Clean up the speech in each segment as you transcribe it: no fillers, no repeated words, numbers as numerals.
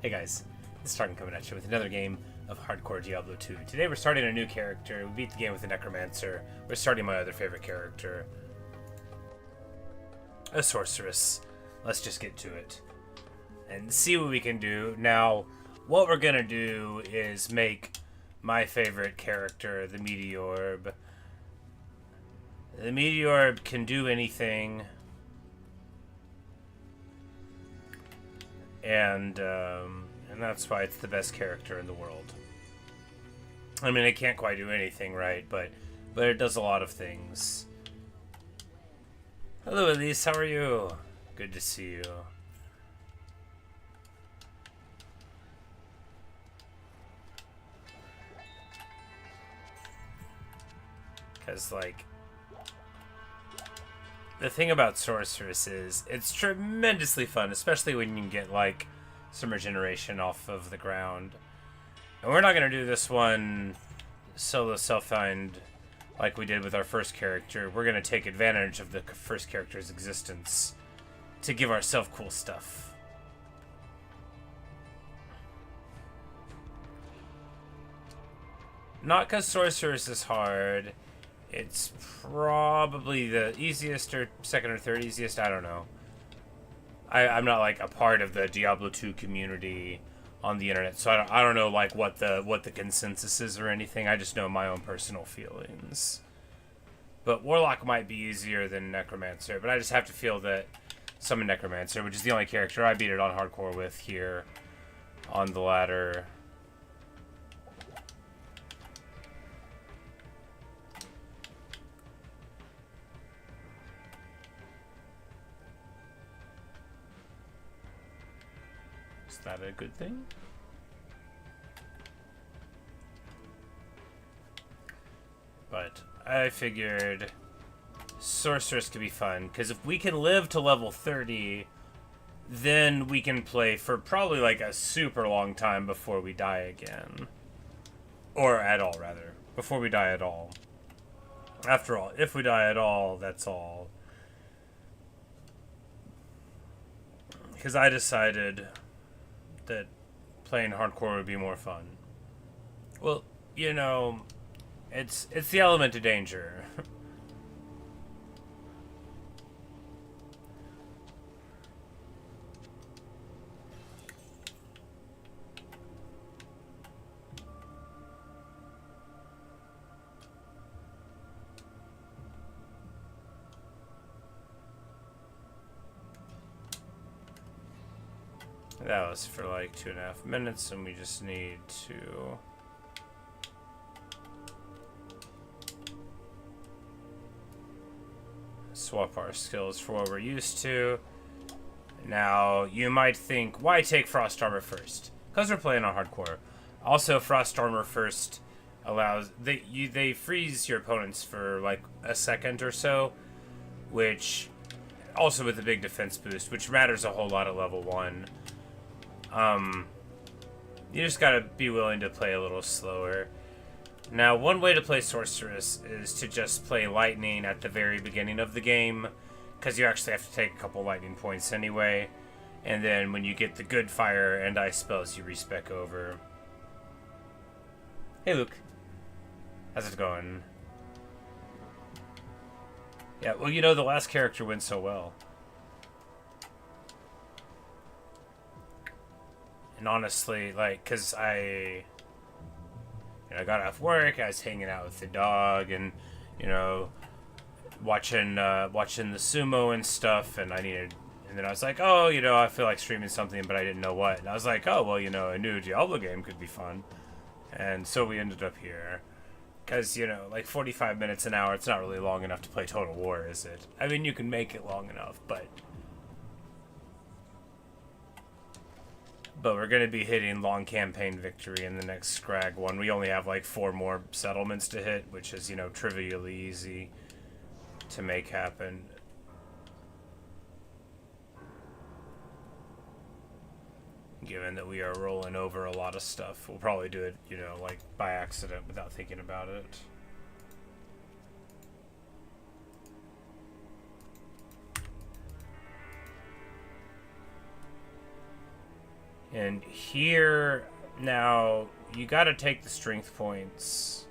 Hey guys, this is Tarkin coming at you with another game of hardcore Diablo 2. Today we're starting a new character. We beat the game with a Necromancer. We're starting my other favorite character, a Sorceress. Let's just get to it and see what we can do. Now, what we're gonna do is make my favorite character, the Meteorb. The Meteorb can do anything. And that's why it's the best character in the world. I mean, it can't quite do anything right, but it does a lot of things. Hello, Elise. How are you? Good to see you. Because, like, the thing about Sorceress is it's tremendously fun, especially when you can get, like, some regeneration off of the ground. And we're not going to do this one solo self-find like we did with our first character. We're going to take advantage of the first character's existence to give ourselves cool stuff. Not because Sorceress is hard. It's probably the easiest or second or third easiest. I don't know. I'm not like a part of the Diablo 2 community on the internet, so I don't know like what the consensus is or anything. I just know my own personal feelings. But Warlock might be easier than Necromancer, but I just have to feel that Summon Necromancer, which is the only character I beat it on hardcore with here on the ladder. Is that a good thing? But I figured Sorceress could be fun, because if we can live to level 30, then we can play for probably like a super long time before we die again. Or at all, rather. Before we die at all. After all, if we die at all, that's all. Because I decided that playing hardcore would be more fun. Well, you know, it's the element of danger. That was for like 2.5 minutes, and we just need to swap our skills for what we're used to. Now, you might think, why take Frost Armor first? Because we're playing on hardcore. Also, Frost Armor first allows... They freeze your opponents for like a second or so, which... Also with a big defense boost, which matters a whole lot at level 1. You just gotta be willing to play a little slower. Now, one way to play Sorceress is to just play Lightning at the very beginning of the game, because you actually have to take a couple Lightning points anyway, and then when you get the good Fire and Ice spells, you respec over. Hey, Luke. How's it going? Yeah, well, you know, the last character went so well. And honestly, like, because I got off work, I was hanging out with the dog, and, you know, watching the sumo and stuff, and and then I was like, oh, you know, I feel like streaming something, but I didn't know what. And I was like, oh, well, you know, a new Diablo game could be fun. And so we ended up here. Because, you know, like 45 minutes an hour, it's not really long enough to play Total War, is it? I mean, you can make it long enough, but we're going to be hitting long campaign victory in the next Scrag one. We only have like 4 more settlements to hit, which is, you know, trivially easy to make happen. Given that we are rolling over a lot of stuff, we'll probably do it, you know, like by accident without thinking about it. And here, now, you gotta take the strength points.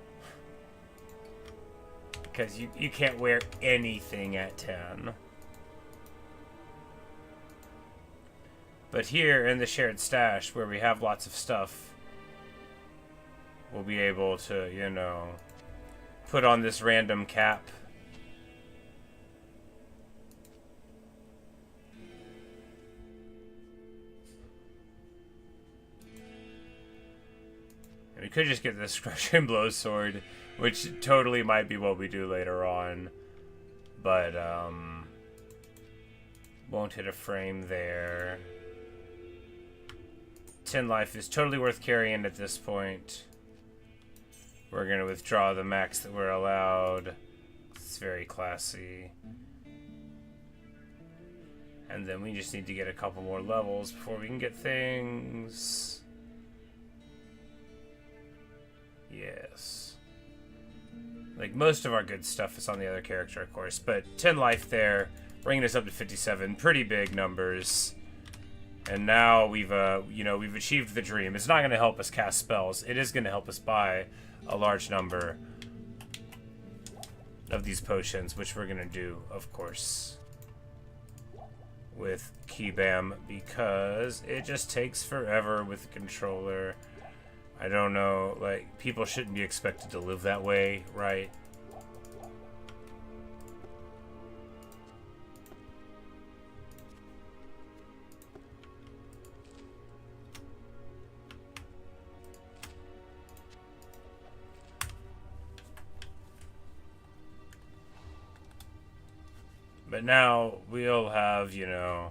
Because you can't wear anything at 10. But here in the shared stash, where we have lots of stuff, we'll be able to, you know, put on this random cap. And we could just get this Crushing Blow sword, which totally might be what we do later on. But, won't hit a frame there. 10 life is totally worth carrying at this point. We're going to withdraw the max that we're allowed. It's very classy. And then we just need to get a couple more levels before we can get things. Yes. Like, most of our good stuff is on the other character, of course. But 10 life there, bringing us up to 57. Pretty big numbers. And now we've, you know, we've achieved the dream. It's not going to help us cast spells. It is going to help us buy a large number of these potions, which we're going to do, of course, with Keybam, because it just takes forever with the controller. I don't know, like, people shouldn't be expected to live that way, right? But now we'll have, you know,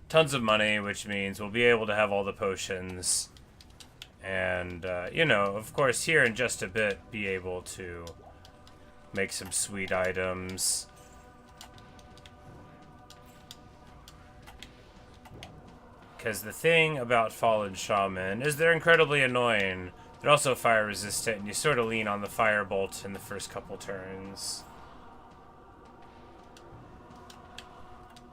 tons of money, which means we'll be able to have all the potions. And, you know, of course, here in just a bit, be able to make some sweet items. Because the thing about Fallen Shaman is they're incredibly annoying. They're also fire resistant, and you sort of lean on the firebolt in the first couple turns.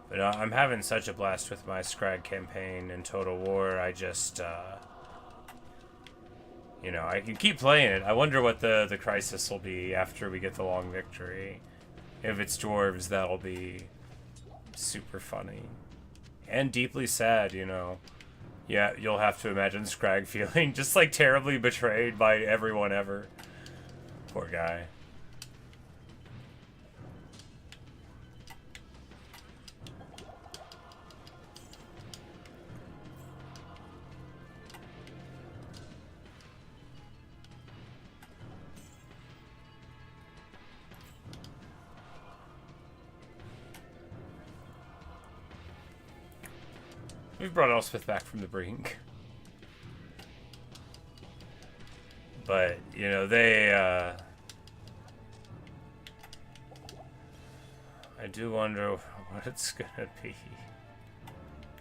But I'm having such a blast with my Scrag campaign in Total War. I just, you know, I can keep playing it. I wonder what the crisis will be after we get the long victory. If it's dwarves, that'll be super funny. And deeply sad, you know. Yeah, you'll have to imagine Scrag feeling just, like, terribly betrayed by everyone ever. Poor guy. We've brought Elspeth back from the brink. But, you know, they, I do wonder what it's gonna be.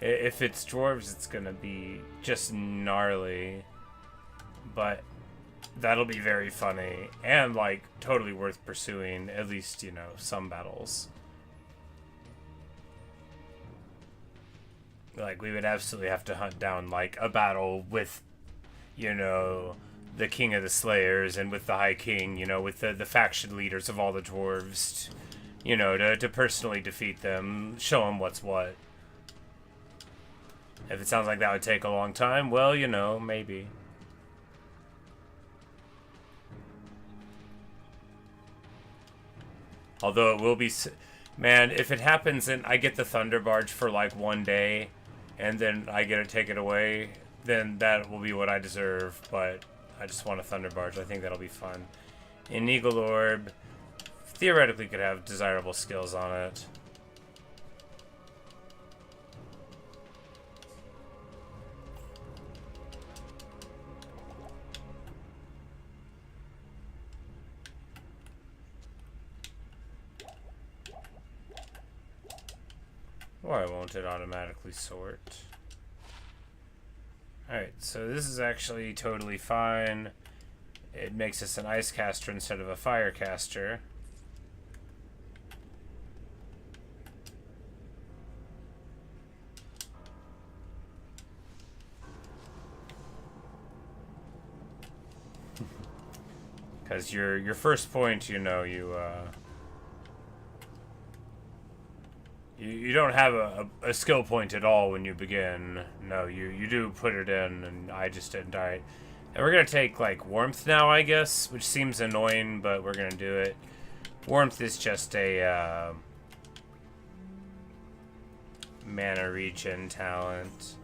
If it's dwarves, it's gonna be just gnarly. But that'll be very funny. And, like, totally worth pursuing, at least, you know, some battles. Like, we would absolutely have to hunt down, like, a battle with, you know, the King of the Slayers and with the High King, you know, with the faction leaders of all the dwarves, you know, to personally defeat them, show them what's what. If it sounds like that would take a long time, well, you know, maybe. Although it will be... Man, if it happens and I get the Thunder Barge for, like, one day, and then I get to take it away, then that will be what I deserve, but I just want a Thunder Barge. I think that'll be fun. An Eagle Orb theoretically could have desirable skills on it. Why won't it automatically sort? Alright, so this is actually totally fine. It makes us an ice caster instead of a fire caster. Because your first point, you know, you don't have a skill point at all when you begin. No, you do put it in, and I just didn't. Alright. And we're going to take, like, Warmth now, I guess, which seems annoying, but we're going to do it. Warmth is just a mana regen talent.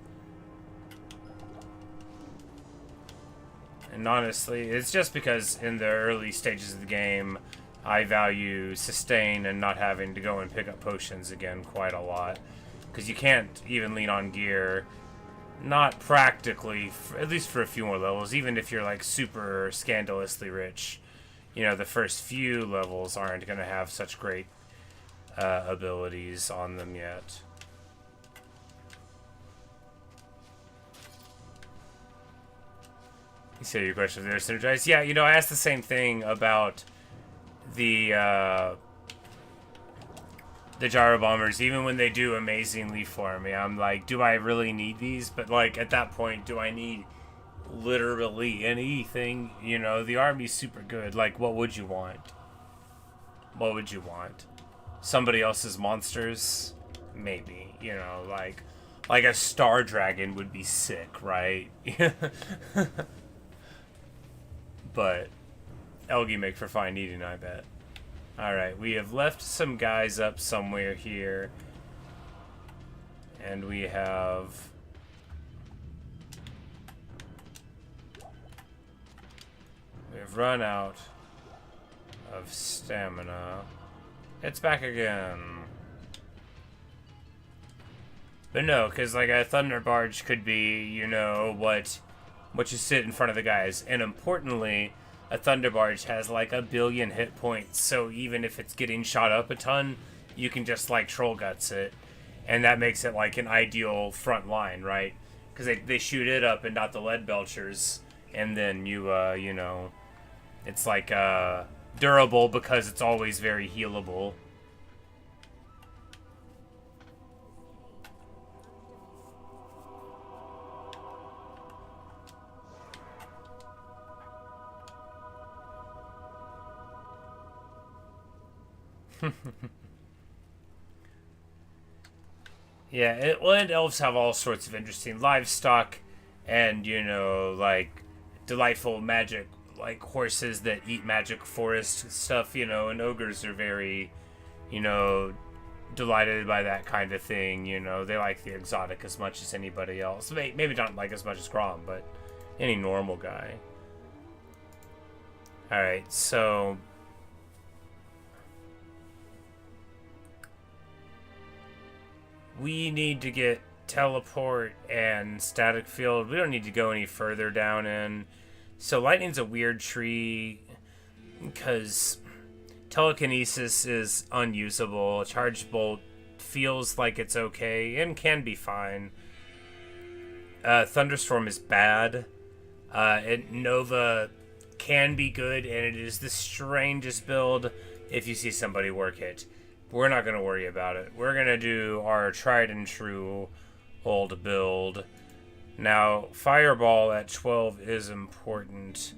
And honestly, it's just because in the early stages of the game, I value sustain and not having to go and pick up potions again quite a lot. Because you can't even lean on gear. Not practically, at least for a few more levels, even if you're like super scandalously rich. You know, the first few levels aren't going to have such great abilities on them yet. You say your question there, Synergize? Yeah, you know, I asked the same thing about the gyro bombers. Even when they do amazingly for me, I'm like, do I really need these? But like at that point, do I need literally anything? You know, the army's super good. Like, what would you want? What would you want? Somebody else's monsters? Maybe. You know, like a star dragon would be sick, right? But Elgi make for fine eating, I bet. Alright, we have left some guys up somewhere here. And we have... we've run out of stamina. It's back again. But no, because like a Thunder Barge could be, you know, what you sit in front of the guys. And importantly, a Thunder Barge has like 1 billion hit points, so even if it's getting shot up a ton, you can just like troll guts it. And that makes it like an ideal front line, right? Because they shoot it up and not the lead belchers. And then you know, it's like durable because it's always very healable. Yeah, and elves have all sorts of interesting livestock and, you know, like, delightful magic, like horses that eat magic forest stuff, you know, and ogres are very, you know, delighted by that kind of thing, you know. They like the exotic as much as anybody else. Maybe not like as much as Grom, but any normal guy. Alright, so... we need to get teleport and static field. We don't need to go any further down in. So lightning's a weird tree because telekinesis is unusable. Charge bolt feels like it's okay and can be fine. Thunderstorm is bad. Nova can be good, and it is the strangest build if you see somebody work it. We're not going to worry about it. We're going to do our tried and true old build. Now, Fireball at 12 is important.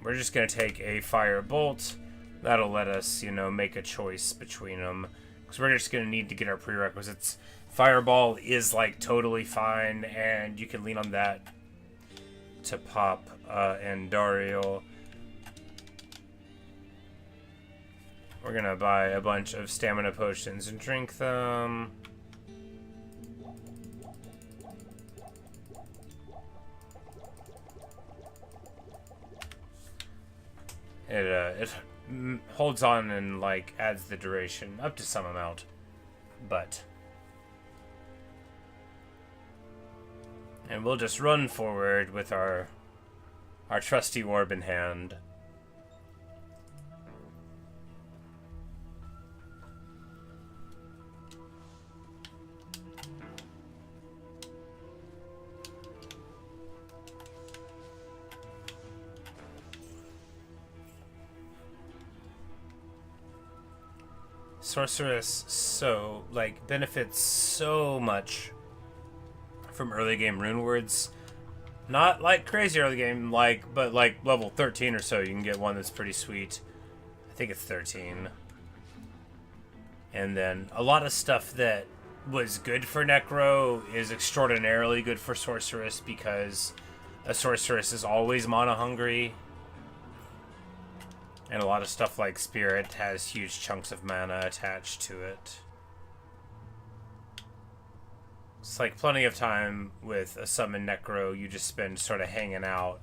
We're just going to take a Firebolt. That'll let us, you know, make a choice between them. Because we're just going to need to get our prerequisites. Fireball is, like, totally fine, and you can lean on that to pop Andariel. We're gonna buy a bunch of stamina potions and drink them. It holds on and like adds the duration up to some amount, but and we'll just run forward with our trusty orb in hand. Sorceress benefits so much from early game rune words, Not like crazy early game, but like level 13 or so, you can get one that's pretty sweet. I think it's 13. And then a lot of stuff that was good for Necro is extraordinarily good for Sorceress because a Sorceress is always mana hungry. And a lot of stuff like Spirit has huge chunks of mana attached to it. It's like plenty of time with a summon Necro, you just spend sort of hanging out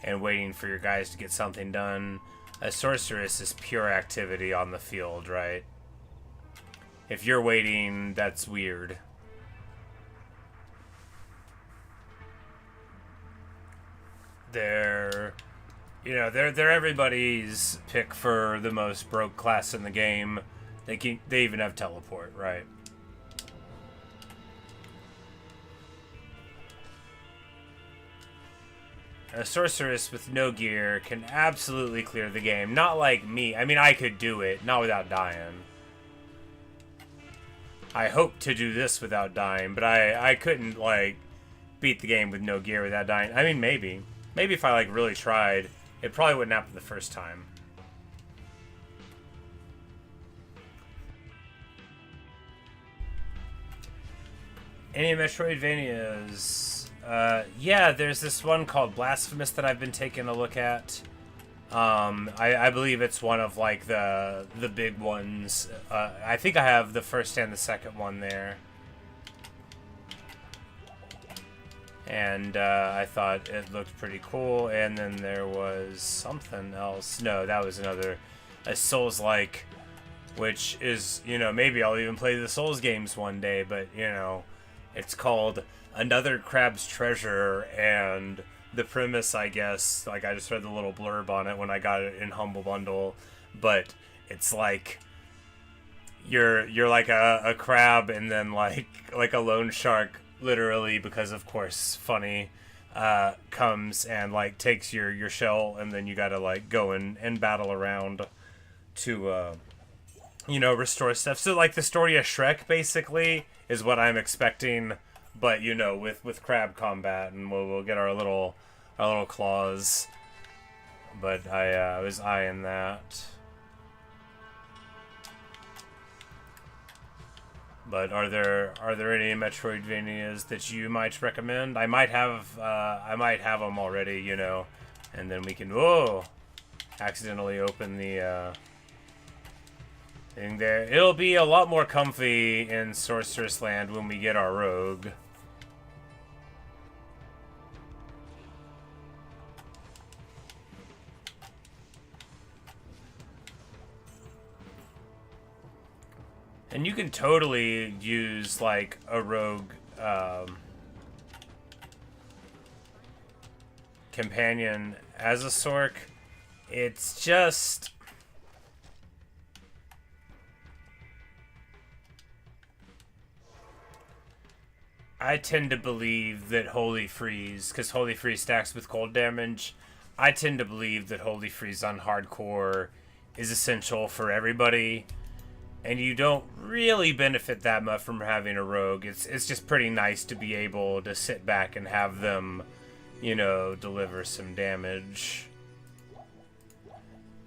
and waiting for your guys to get something done. A Sorceress is pure activity on the field, right? If you're waiting, that's weird. They're everybody's pick for the most broke class in the game. They even have teleport, right? A Sorceress with no gear can absolutely clear the game. Not like me. I mean, I could do it, not without dying. I hope to do this without dying, but I couldn't, like, beat the game with no gear without dying. I mean, maybe. Maybe if I, like, really tried, it probably wouldn't happen the first time. Any Metroidvanias? Yeah, there's this one called Blasphemous that I've been taking a look at. I believe it's one of like the big ones. I think I have the first and the second one there. And I thought it looked pretty cool. And then there was something else. No, that was a Souls-like, which is, maybe I'll even play the Souls games one day, but, it's called Another Crab's Treasure, and the premise, I guess, like I just read the little blurb on it when I got it in Humble Bundle, but it's like you're like a crab, and then like a loan shark, literally, because of course funny, comes and like takes your shell, and then you gotta like go and battle around to restore stuff. So like the story of Shrek basically is what I'm expecting, but with crab combat, and we'll get our little claws. But I was eyeing that. But are there any Metroidvanias that you might recommend? I might have them already, and then we can accidentally open the thing there. It'll be a lot more comfy in Sorceress Land when we get our rogue. And you can totally use, like, a rogue companion as a Sorc. It's just... I tend to believe that Holy Freeze, because Holy Freeze stacks with cold damage, I tend to believe that Holy Freeze on hardcore is essential for everybody. And you don't really benefit that much from having a rogue. It's just pretty nice to be able to sit back and have them, deliver some damage.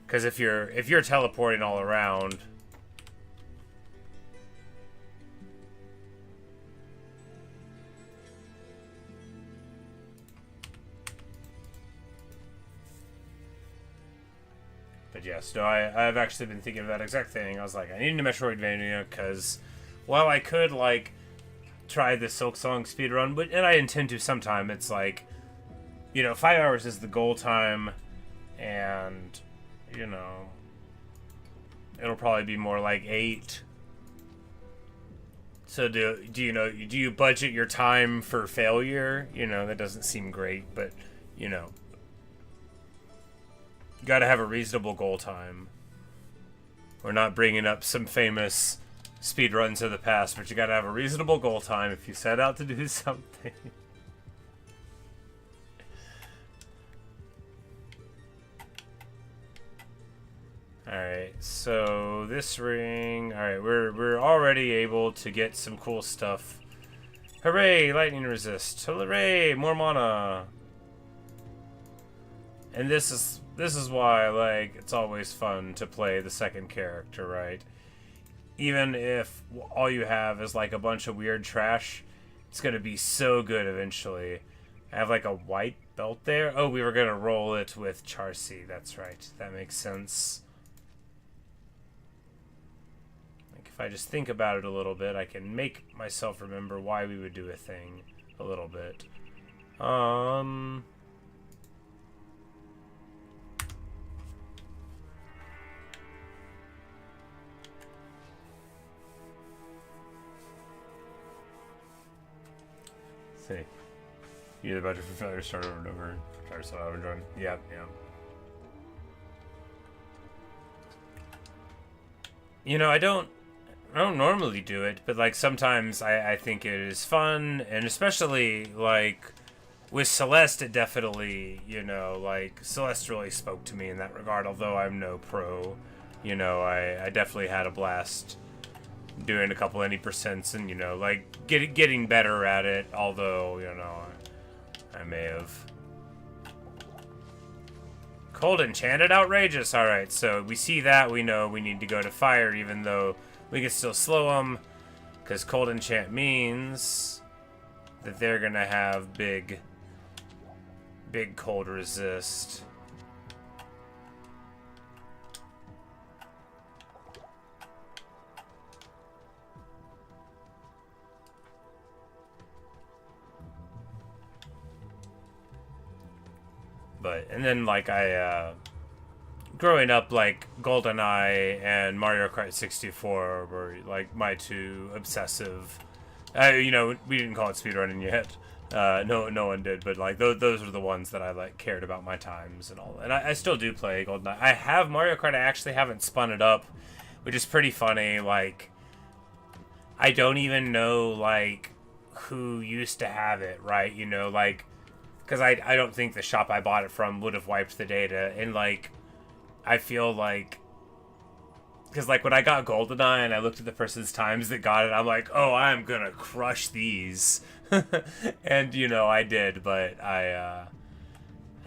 Because if you're teleporting all around, but yes, no, I've actually been thinking of that exact thing. I was like, I need a Metroidvania, because while I could, like, try the Silk Song speedrun, and I intend to sometime, it's like, 5 hours is the goal time, and, it'll probably be more like 8. So do you budget your time for failure? That doesn't seem great, but, you gotta have a reasonable goal time. We're not bringing up some famous speedruns of the past, but you gotta have a reasonable goal time if you set out to do something. Alright, so this ring... Alright, we're already able to get some cool stuff Hooray, lightning resist. Hooray, more mana. And this is why, like, it's always fun to play the second character, right? Even if all you have is like a bunch of weird trash, it's gonna be so good eventually. I have like a white belt there. Oh, we were gonna roll it with Charcy. That's right. That makes sense. Like if I just think about it a little bit, I can make myself remember why we would do a thing a little bit. See. You the budget for failure, start over and over. Try to start over and join. Yep, yeah. You know, I don't normally do it, but like sometimes I think it is fun, and especially like with Celeste, it definitely, you know, like Celeste really spoke to me in that regard. Although I'm no pro, you know, I definitely had a blast doing a couple any percents, and you know, like getting better at it. Although, you know, I may have. Cold Enchanted, outrageous. Alright, so we see that, we know we need to go to fire, even though we can still slow them, because Cold Enchant means that they're gonna have big cold resist. But, and then, like, growing up, like, GoldenEye and Mario Kart 64 were, like, my two obsessive, you know, we didn't call it speedrunning yet. No one did, but, like, those are the ones that I, like, cared about my times and all. And I still do play GoldenEye. I have Mario Kart, I actually haven't spun it up, which is pretty funny. Like, I don't even know, like, who used to have it, right? You know, like, because I don't think the shop I bought it from would have wiped the data. And, like, I feel like... Because, like, when I got GoldenEye and I looked at the person's times that got it, I'm like, oh, I'm gonna crush these. And, you know, I did, but I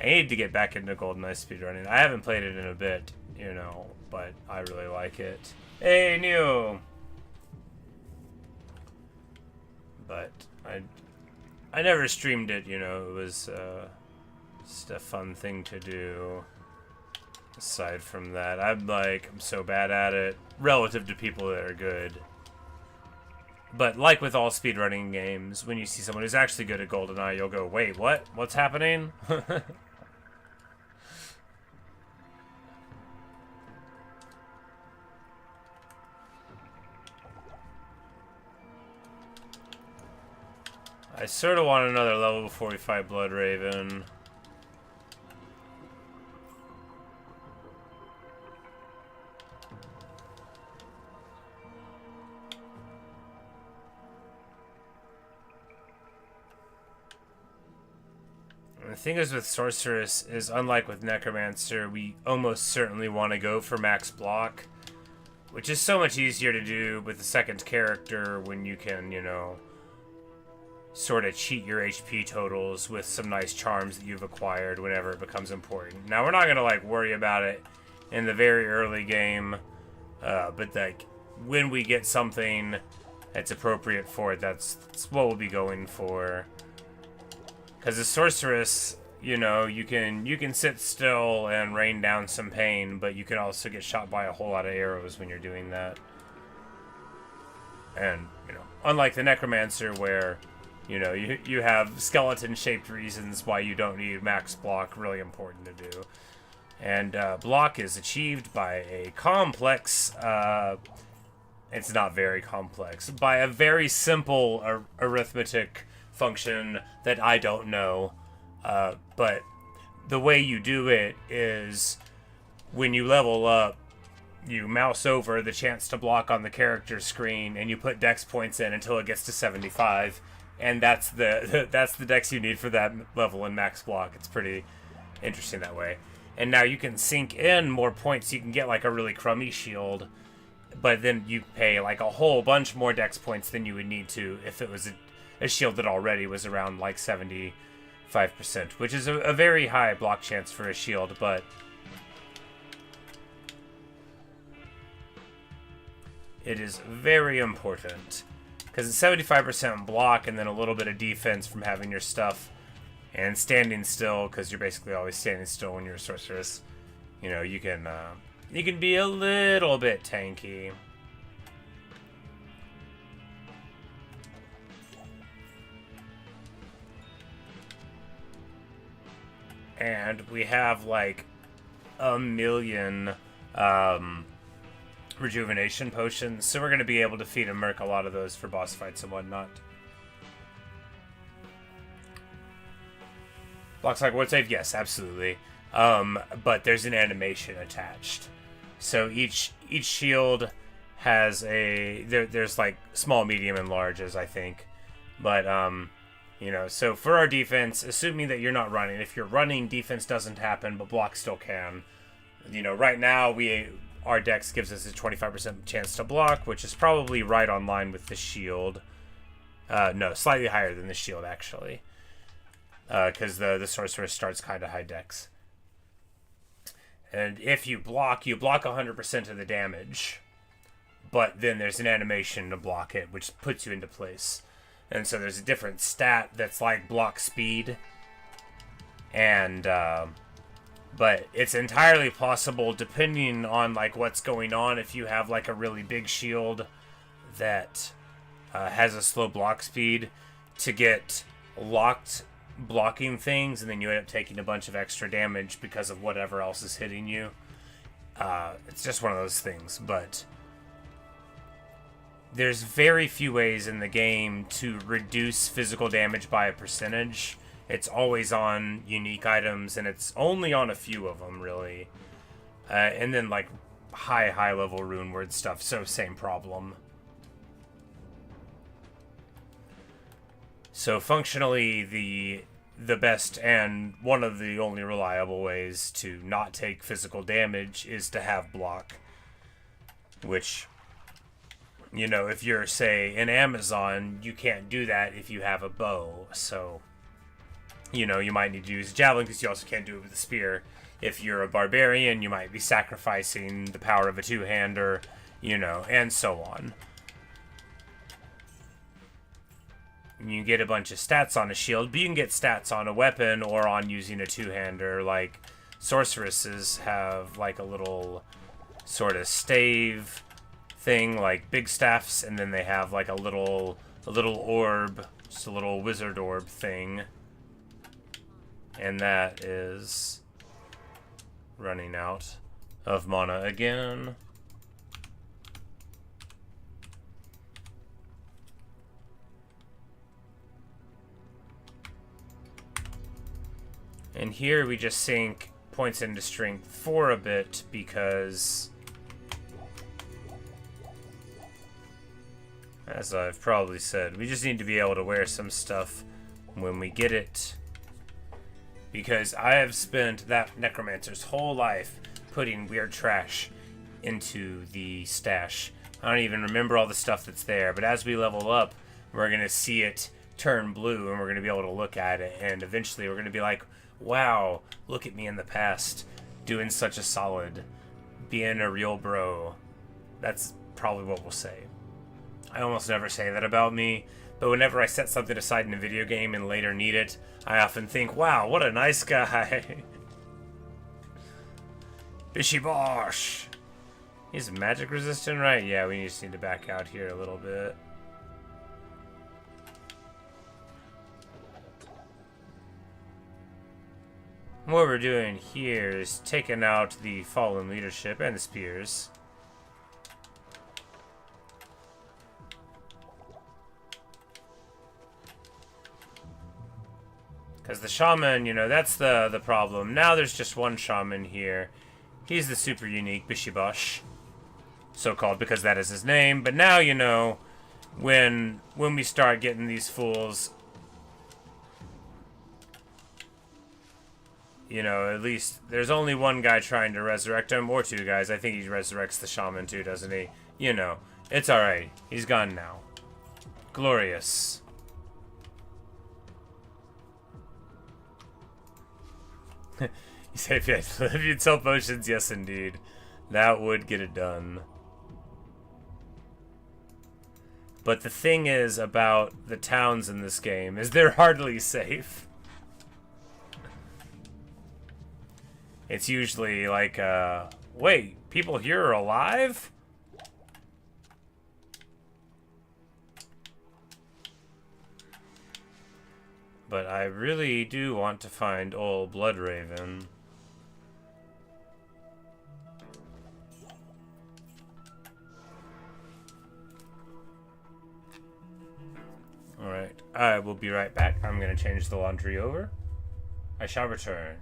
need to get back into GoldenEye speedrunning. I haven't played it in a bit, you know, but I really like it. Hey, new! But I never streamed it, you know, it was just a fun thing to do. Aside from that, I'm so bad at it, relative to people that are good. But like with all speedrunning games, when you see someone who's actually good at GoldenEye, you'll go, wait, what? What's happening? I sort of want another level before we fight Blood Raven. The thing is with Sorceress is, unlike with Necromancer, we almost certainly want to go for max block, which is so much easier to do with the second character when you can, you know, sort of cheat your HP totals with some nice charms that you've acquired whenever it becomes important. Now, we're not going to, like, worry about it in the very early game, but, like, when we get something that's appropriate for it, that's what we'll be going for. Because the Sorceress, you know, you can sit still and rain down some pain, but you can also get shot by a whole lot of arrows when you're doing that. And, you know, unlike the Necromancer where, you know, you have skeleton-shaped reasons why you don't need max block, really important to do. And block is achieved by a complex, it's not very complex, by a very simple arithmetic function that I don't know, but the way you do it is when you level up, you mouse over the chance to block on the character screen and you put dex points in until it gets to 75, and that's the dex you need for that level in max block. It's pretty interesting that way. And now you can sink in more points. You can get like a really crummy shield, but then you pay like a whole bunch more dex points than you would need to if it was a shield that already was around like 75%, which is a very high block chance for a shield, but it is very important. Because it's 75% block and then a little bit of defense from having your stuff and standing still, because you're basically always standing still when you're a sorceress. You know, you can be a little bit tanky. And we have like a million rejuvenation potions, so we're going to be able to feed and merc a lot of those for boss fights and whatnot. Blocks like ward save? Yes, absolutely. But there's an animation attached. So each shield has a... There's like small, medium, and larges, I think. But, you know, so for our defense, assuming that you're not running, if you're running, defense doesn't happen, but block still can. You know, right now, our dex gives us a 25% chance to block, which is probably right on line with the shield. No, slightly higher than the shield, actually. Because the sorceress starts kind of high dex. And if you block 100% of the damage. But then there's an animation to block it, which puts you into place. And so there's a different stat that's like block speed. And, but it's entirely possible, depending on like what's going on, if you have like a really big shield that has a slow block speed, to get locked blocking things, and then you end up taking a bunch of extra damage because of whatever else is hitting you. It's just one of those things, but there's very few ways in the game to reduce physical damage by a percentage. It's always on unique items, and it's only on a few of them, really. And then, like, high-level rune word stuff, so same problem. So, functionally, the best and one of the only reliable ways to not take physical damage is to have block. Which, you know, if you're, say, an Amazon, you can't do that if you have a bow, so... You know, you might need to use a javelin because you also can't do it with a spear. If you're a barbarian, you might be sacrificing the power of a two-hander, you know, and so on. You get a bunch of stats on a shield, but you can get stats on a weapon or on using a two-hander. Like, sorceresses have, like, a little sort of stave thing, like big staffs, and then they have, like, a little orb, just a little wizard orb thing. And that is running out of mana again. And here we just sink points into strength 4 a bit because, as I've probably said, we just need to be able to wear some stuff when we get it. Because I have spent that necromancer's whole life putting weird trash into the stash. I don't even remember all the stuff that's there, but as we level up, we're going to see it turn blue, and we're going to be able to look at it, and eventually we're going to be like, wow, look at me in the past, doing such a solid, being a real bro. That's probably what we'll say. I almost never say that about me, but whenever I set something aside in a video game and later need it, I often think, wow, what a nice guy. Bishy Bosh. He's magic resistant, right? Yeah, we just need to back out here a little bit. What we're doing here is taking out the fallen leadership and the spears. Because the shaman, you know, that's the problem. Now there's just one shaman here. He's the super unique Bishibosh. So-called because that is his name. But now, you know, when we start getting these fools, you know, at least there's only one guy trying to resurrect him, or two guys. I think he resurrects the shaman too, doesn't he? You know, it's alright. He's gone now. Glorious. You say if you'd sell potions, yes indeed. That would get it done. But the thing is about the towns in this game is they're hardly safe. It's usually like, wait, people here are alive? But I really do want to find old Bloodraven. Alright, I will be right back. I'm going to change the laundry over. I shall return.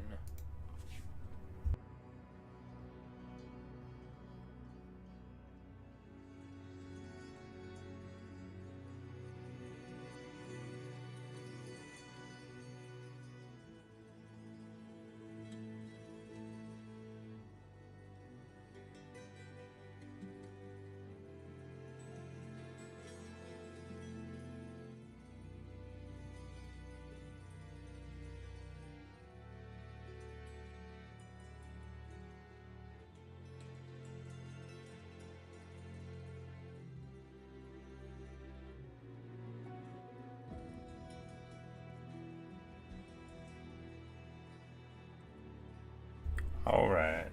Alright.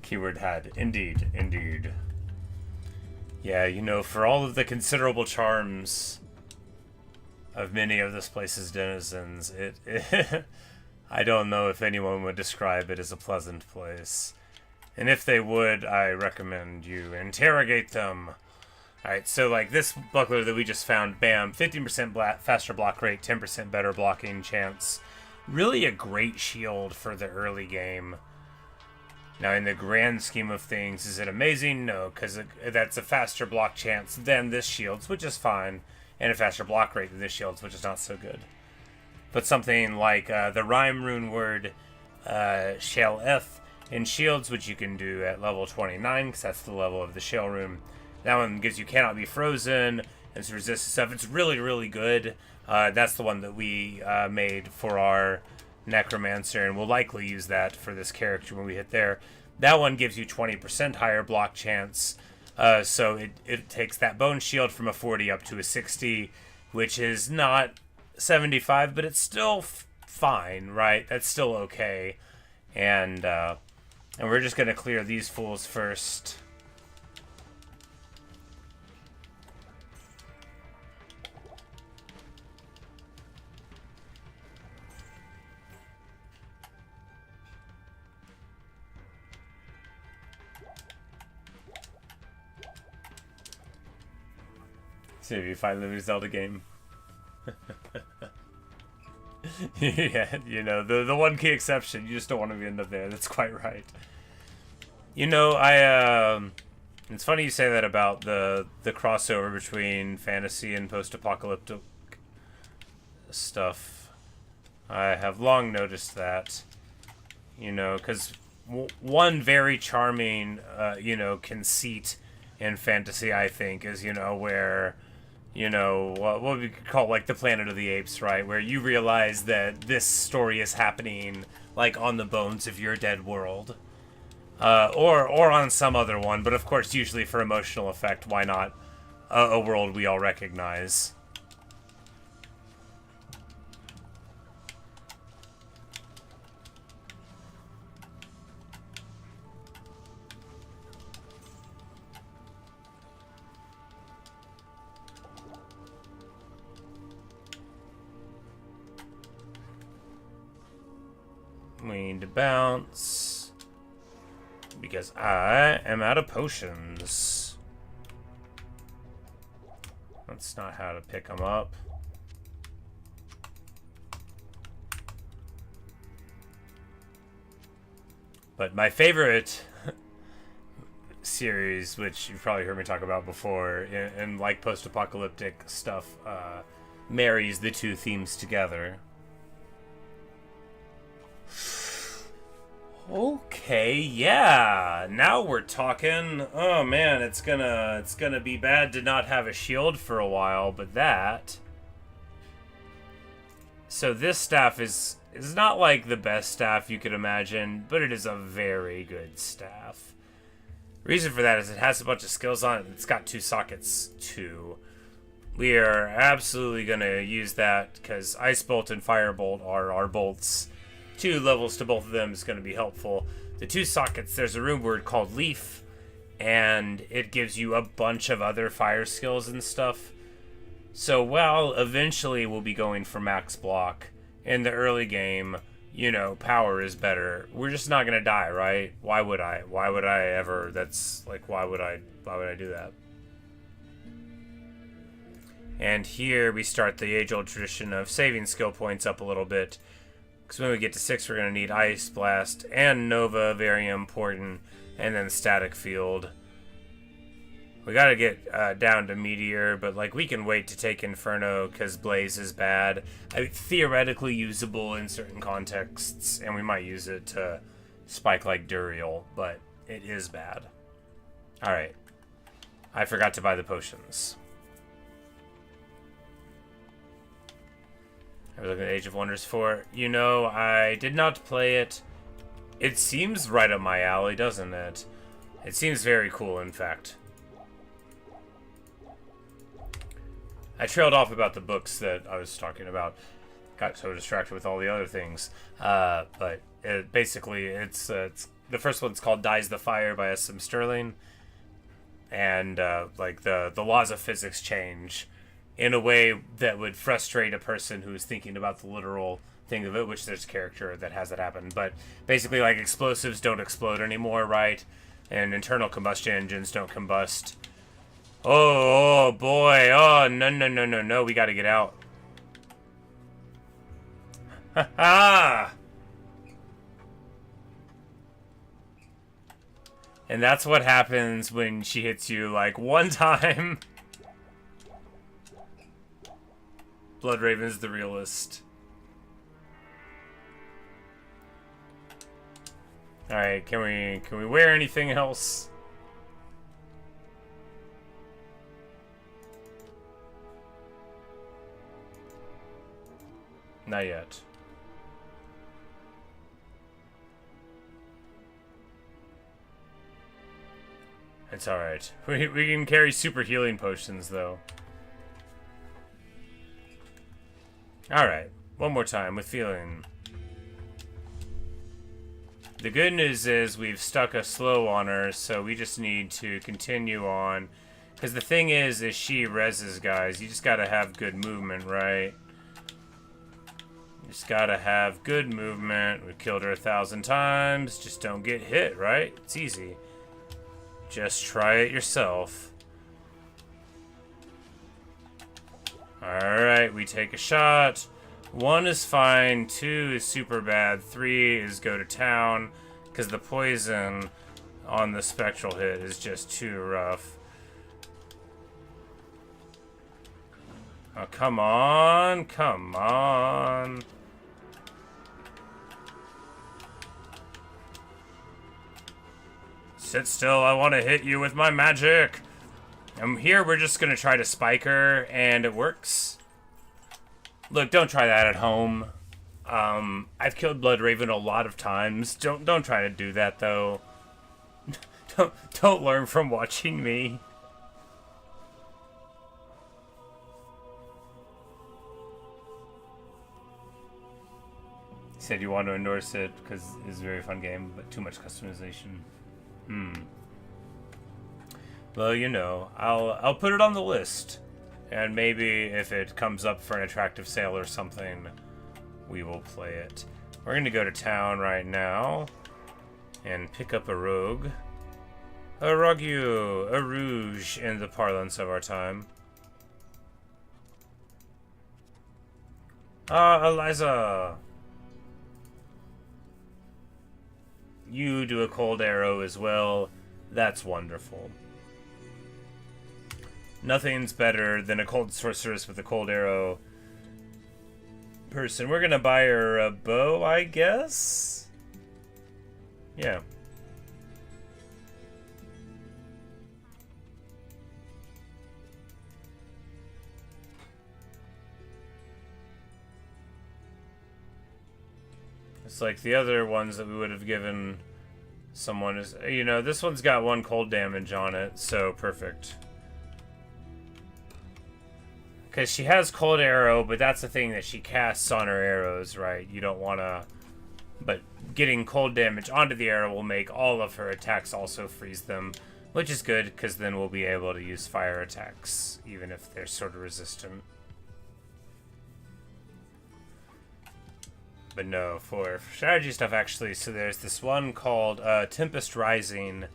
Keyword had. Indeed, indeed. Yeah, you know, for all of the considerable charms of many of this place's denizens, I don't know if anyone would describe it as a pleasant place. And if they would, I recommend you interrogate them. Alright, so like this buckler that we just found, bam, 15% faster block rate, 10% better blocking chance. Really a great shield for the early game. Now, in the grand scheme of things, is it amazing? No, because that's a faster block chance than this shield's, which is fine, and a faster block rate than this shield's, which is not so good. But something like the rhyme rune word Shell-eth in shields, which you can do at level 29, because that's the level of the shell rune. That one gives you cannot be frozen, and it's resistant stuff. It's really, really good. That's the one that we made for our Necromancer, and we'll likely use that for this character when we hit there. That one gives you 20% higher block chance, so it takes that bone shield from a 40 up to a 60, which is not 75, but it's still fine, right? That's still okay. And we're just going to clear these fools first. See if you find the new Zelda game. Yeah, you know, the one key exception, you just don't want to end up there. That's quite right. You know, it's funny you say that about the crossover between fantasy and post-apocalyptic stuff. I have long noticed that. You know, because one very charming, you know, conceit in fantasy, I think, is, you know, where... You know, what we could call, like, the Planet of the Apes, right? Where you realize that this story is happening, like, on the bones of your dead world. Or on some other one, but of course, usually for emotional effect, why not a world we all recognize? We need to bounce because I am out of potions. That's not how to pick them up. But my favorite series, which you've probably heard me talk about before, and like post-apocalyptic stuff, marries the two themes together. Okay, yeah. Now we're talking. Oh man, it's gonna be bad to not have a shield for a while, but that. So this staff is It's not like the best staff you could imagine, but it is a very good staff. Reason for that is it has a bunch of skills on it, and it's got 2 sockets too. We are absolutely going to use that because Ice Bolt and Fire Bolt are our bolts. 2 levels to both of them is going to be helpful. The 2 sockets, there's a rune word called Leaf, and it gives you a bunch of other fire skills and stuff. So while eventually we'll be going for max block, in the early game, you know, power is better. We're just not going to die, right? Why would I? Why would I ever? That's like, why would I do that? And here we start the age-old tradition of saving skill points up a little bit. Because when we get to 6, we're going to need Ice Blast and Nova, very important. And then Static Field. We got to get down to Meteor, but like we can wait to take Inferno because Blaze is bad. Theoretically usable in certain contexts, and we might use it to spike like Duriel, but it is bad. Alright. I forgot to buy the potions. I'm looking at Age of Wonders 4. You know, I did not play it. It seems right up my alley, doesn't it? It seems very cool, in fact. I trailed off about the books that I was talking about. Got so distracted with all the other things. But basically, it's the first one's called Dies the Fire by S.M. Sterling. And like the laws of physics change in a way that would frustrate a person who's thinking about the literal thing of it, which there's a character that has it happen. But basically, like, explosives don't explode anymore, right? And internal combustion engines don't combust. Oh boy. Oh, no. We gotta get out. Ha ha! And that's what happens when she hits you, like, one time. Bloodraven's the realist. Alright, can we wear anything else? Not yet. It's alright. We can carry super healing potions, though. Alright. One more time with feeling. The good news is we've stuck a slow on her, so we just need to continue on. Because the thing is she reses guys. You just gotta have good movement, right? You just gotta have good movement. We've killed her 1,000 times. Just don't get hit, right? It's easy. Just try it yourself. Alright, we take a shot. 1 is fine, 2 is super bad, 3 is go to town, because the poison on the spectral hit is just too rough. Oh, come on, come on. Sit still, I want to hit you with my magic. Here we're just going to try to spike her, and it works. Look, don't try that at home. I've killed Bloodraven a lot of times. Don't try to do that, though. Don't learn from watching me. You said you want to endorse it because it's a very fun game, but too much customization. Well, you know, I'll put it on the list. And maybe if it comes up for an attractive sale or something, we will play it. We're going to go to town right now and pick up a rogue. A rogue, a rouge in the parlance of our time. Ah, Eliza! You do a cold arrow as well. That's wonderful. Nothing's better than a cold sorceress with a cold arrow person. We're gonna buy her a bow, I guess? Yeah. It's like the other ones that we would have given someone is, you know, this one's got 1 cold damage on it, so perfect. Because she has cold arrow, but that's the thing that she casts on her arrows, right? You don't want to... But getting cold damage onto the arrow will make all of her attacks also freeze them, which is good, because then we'll be able to use fire attacks, even if they're sort of resistant. But no, for strategy stuff, actually, so there's this one called Tempest Rising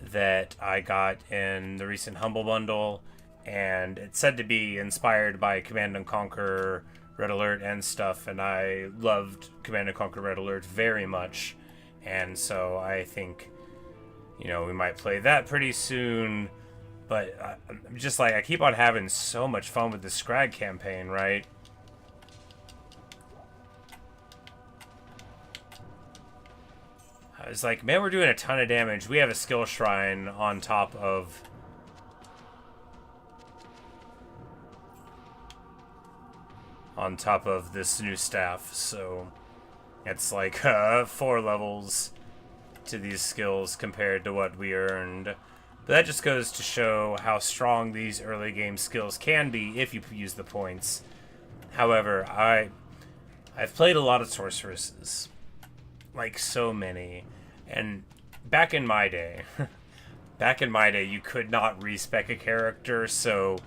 that I got in the recent Humble Bundle, and it's said to be inspired by Command & Conquer Red Alert and stuff, and I loved Command & Conquer Red Alert very much, and so I think, you know, we might play that pretty soon, but I'm just like, I keep on having so much fun with the Scrag campaign, right? I was like, man, we're doing a ton of damage. We have a skill shrine on top of... this new staff, so it's like 4 levels to these skills compared to what we earned. But that just goes to show how strong these early game skills can be if you use the points. However, I've played a lot of sorceresses, like so many, and back in my day, you could not respec a character, so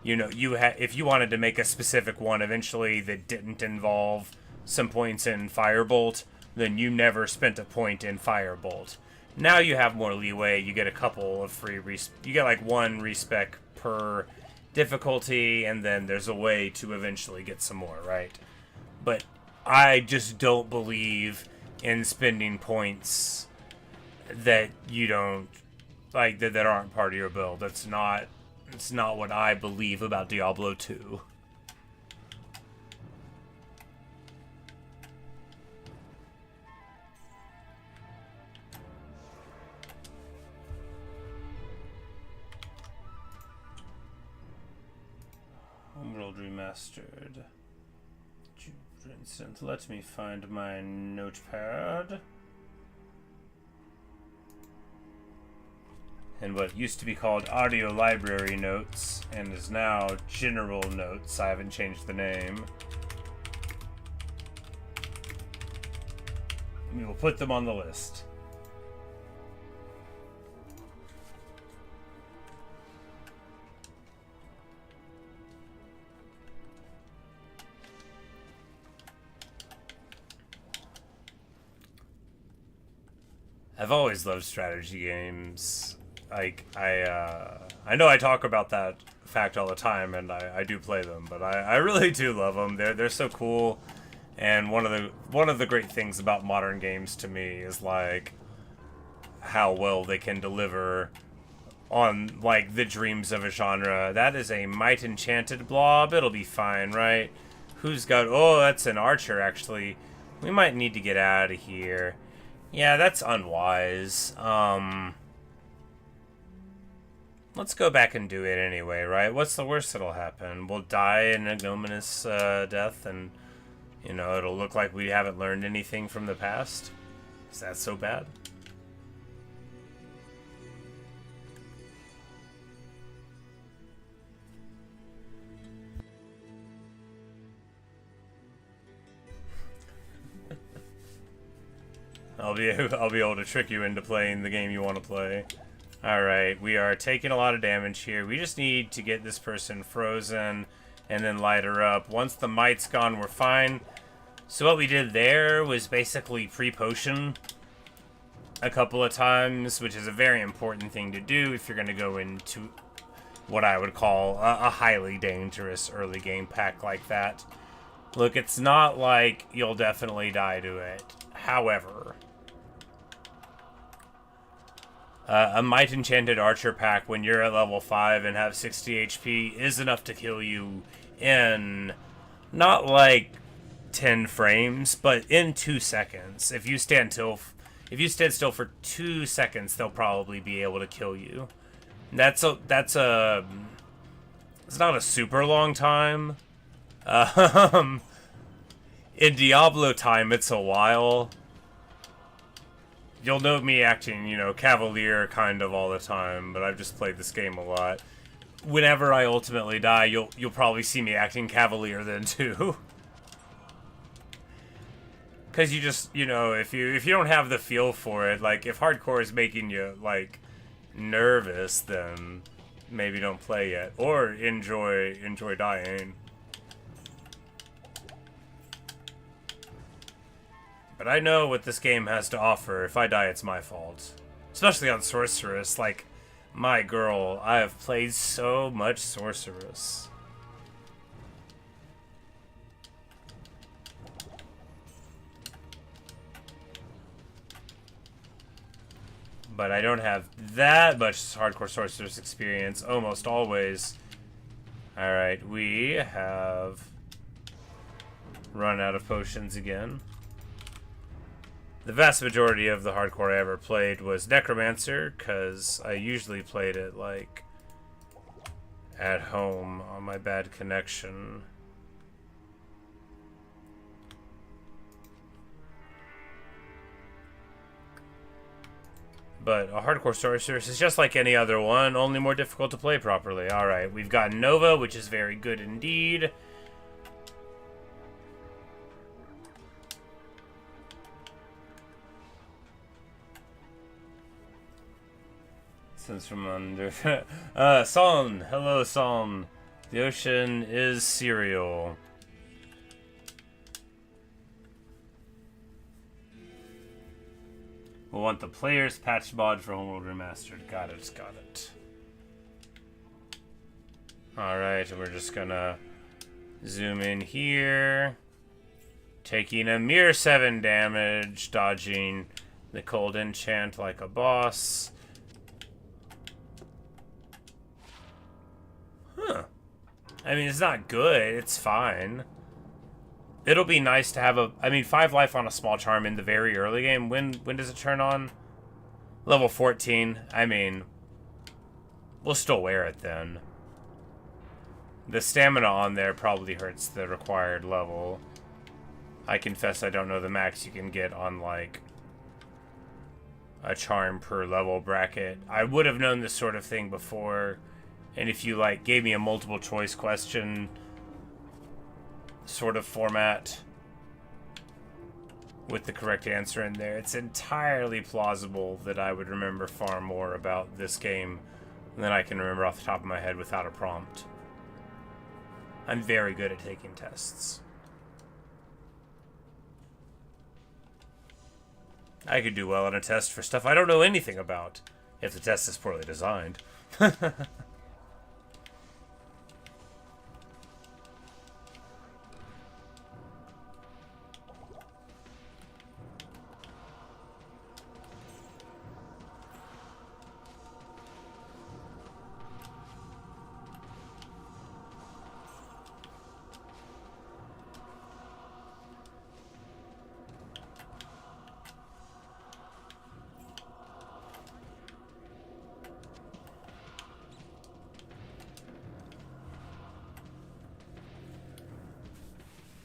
you know, if you wanted to make a specific one eventually that didn't involve some points in Firebolt, then you never spent a point in Firebolt. Now you have more leeway. You get a couple of free you get like 1 respec per difficulty, and then there's a way to eventually get some more, right? But I just don't believe in spending points that you don't like, that aren't part of your build. It's not what I believe about Diablo 2. Homeworld Remastered. Instant. Let me find my notepad. And what used to be called Audio Library Notes, and is now General Notes. I haven't changed the name. We will put them on the list. I've always loved strategy games. Like, I know I talk about that fact all the time, and I do play them, but I really do love them. They're so cool, and one of the great things about modern games to me is like how well they can deliver on like the dreams of a genre. That is a Might Enchanted blob. It'll be fine, right? Who's got... Oh, that's an archer, actually. We might need to get out of here. Yeah, that's unwise. Let's go back and do it anyway, right? What's the worst that'll happen? We'll die an ignominious death, and, you know, it'll look like we haven't learned anything from the past. Is that so bad? I'll be able to trick you into playing the game you want to play. Alright, we are taking a lot of damage here. We just need to get this person frozen and then light her up. Once the might's gone, we're fine. So what we did there was basically pre-potion a couple of times, which is a very important thing to do if you're going to go into what I would call a highly dangerous early game pack like that. Look, it's not like you'll definitely die to it. However, a Might Enchanted Archer pack when you're at level 5 and have 60 HP is enough to kill you in not like 10 frames, but in 2 seconds. If you stand still for 2 seconds, they'll probably be able to kill you. It's not a super long time. In Diablo time, it's a while. You'll know me acting, you know, cavalier kind of all the time, but I've just played this game a lot. Whenever I ultimately die, you'll probably see me acting cavalier then too. Cause you just, you know, if you don't have the feel for it, like if hardcore is making you like nervous, then maybe don't play yet, or enjoy dying. But I know what this game has to offer. If I die, it's my fault. Especially on Sorceress. Like, my girl, I have played so much Sorceress. But I don't have that much hardcore Sorceress experience, almost always. Alright, we have run out of potions again. The vast majority of the hardcore I ever played was Necromancer, because I usually played it, like, at home on my bad connection. But a hardcore Sorceress is just like any other one, only more difficult to play properly. Alright, we've got Nova, which is very good indeed. Since from under... Son! Hello, Son. The ocean is cereal. We'll want the player's patch mod for Homeworld Remastered. Got it, got it. Alright, we're just gonna zoom in here. Taking a mere 7 damage, dodging the cold enchant like a boss. Huh. I mean, it's not good. It's fine. It'll be nice to have a... I mean, 5 life on a small charm in the very early game. When does it turn on? Level 14. I mean, we'll still wear it then. The stamina on there probably hurts the required level. I confess I don't know the max you can get on, like, a charm per level bracket. I would have known this sort of thing before... And if you, like, gave me a multiple choice question sort of format with the correct answer in there, it's entirely plausible that I would remember far more about this game than I can remember off the top of my head without a prompt. I'm very good at taking tests. I could do well on a test for stuff I don't know anything about, if the test is poorly designed.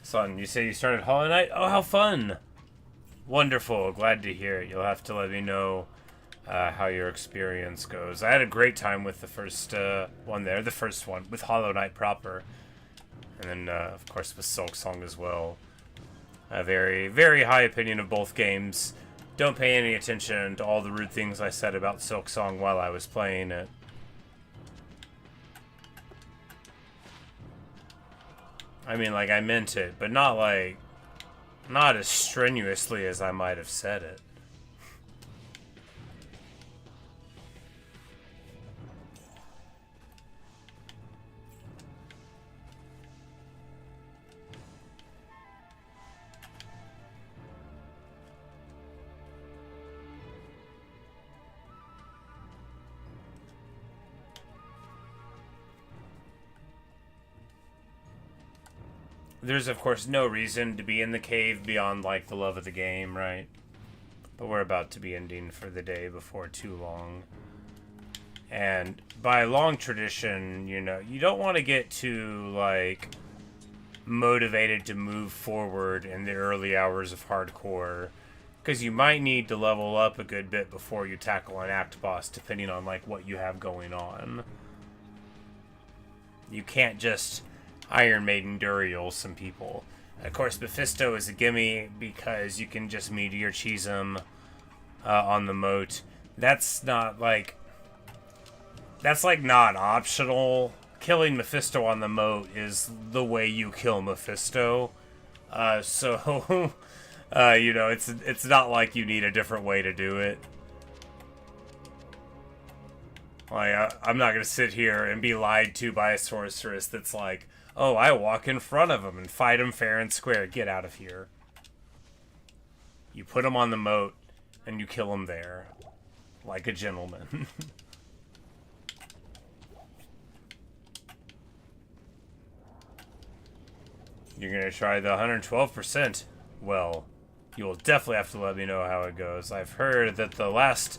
Son, you say you started Hollow Knight? Oh, how fun! Wonderful, glad to hear it. You'll have to let me know how your experience goes. I had a great time with the first one there, the first one, with Hollow Knight proper. And then, of course, with Silk Song as well. A very, very high opinion of both games. Don't pay any attention to all the rude things I said about Silk Song while I was playing it. I mean, like, I meant it, but not, like, not as strenuously as I might have said it. There's, of course, no reason to be in the cave beyond, like, the love of the game, right? But we're about to be ending for the day before too long. And by long tradition, you know, you don't want to get too, like, motivated to move forward in the early hours of hardcore, because you might need to level up a good bit before you tackle an act boss, depending on like what you have going on. You can't just Iron Maiden Duriel some people. Of course, Mephisto is a gimme because you can just Meteor Cheese him on the moat. That's not like... That's like not optional. Killing Mephisto on the moat is the way you kill Mephisto. So, you know, it's not like you need a different way to do it. Like, I'm not gonna sit here and be lied to by a sorceress that's like, oh, I walk in front of him and fight him fair and square. Get out of here. You put him on the moat and you kill him there. Like a gentleman. You're gonna try the 112%. Well, you will definitely have to let me know how it goes. I've heard that the last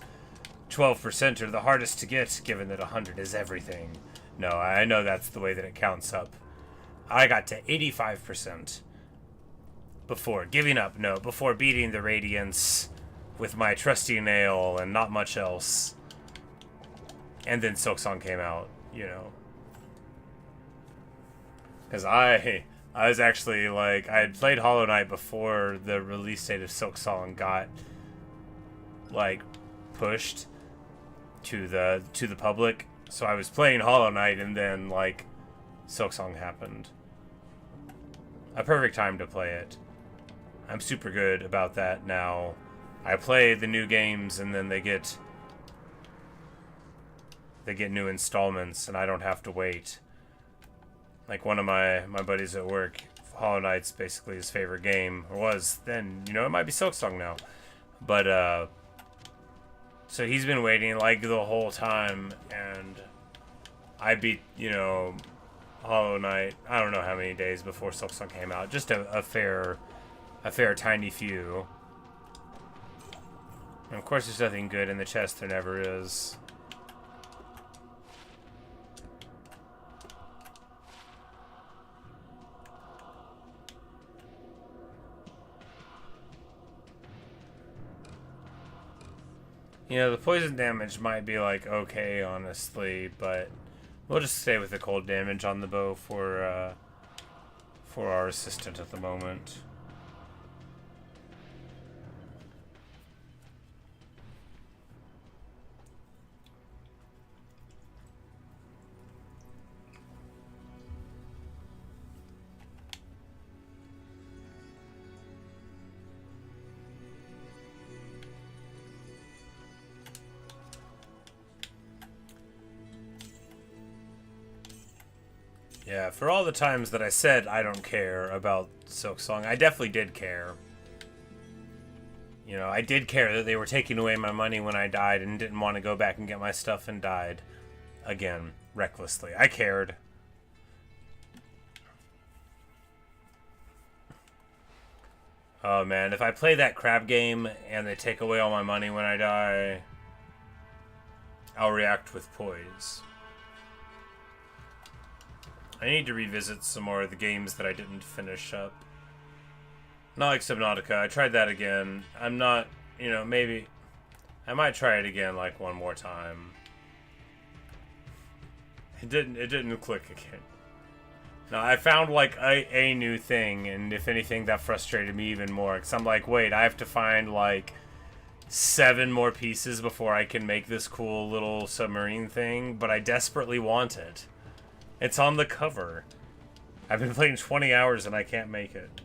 12% are the hardest to get, given that 100 is everything. No, I know that's the way that it counts up. I got to 85% before giving up. No, before beating the Radiance with my trusty nail and not much else. And then Silksong came out, you know. Because I was actually, like, I had played Hollow Knight before the release date of Silksong got, like, pushed to the public. So I was playing Hollow Knight, and then, like, Silksong happened. A perfect time to play it. I'm super good about that now. I play the new games, and then they get new installments, and I don't have to wait. Like, one of my buddies at work, Hollow Knight's basically his favorite game, or was then. You know, it might be Silksong now. But, so he's been waiting, like, the whole time, and I beat, you know, Hollow Knight, I don't know how many days before Silksong came out. Just a fair tiny few. And of course, there's nothing good in the chest. There never is. You know, the poison damage might be, like, okay, honestly, but we'll just stay with the cold damage on the bow for our assistant at the moment. Yeah, for all the times that I said I don't care about Silksong, I definitely did care. You know, I did care that they were taking away my money when I died and didn't want to go back and get my stuff and died. Again, recklessly. I cared. Oh man, if I play that crab game and they take away all my money when I die, I'll react with poise. I need to revisit some more of the games that I didn't finish up. Not like Subnautica. I tried that again. I'm not, you know, maybe I might try it again, like, one more time. It didn't click again. No, I found, like, a new thing, and if anything, that frustrated me even more. Because I'm like, wait, I have to find, like, 7 more pieces before I can make this cool little submarine thing, but I desperately want it. It's on the cover. I've been playing 20 hours and I can't make it.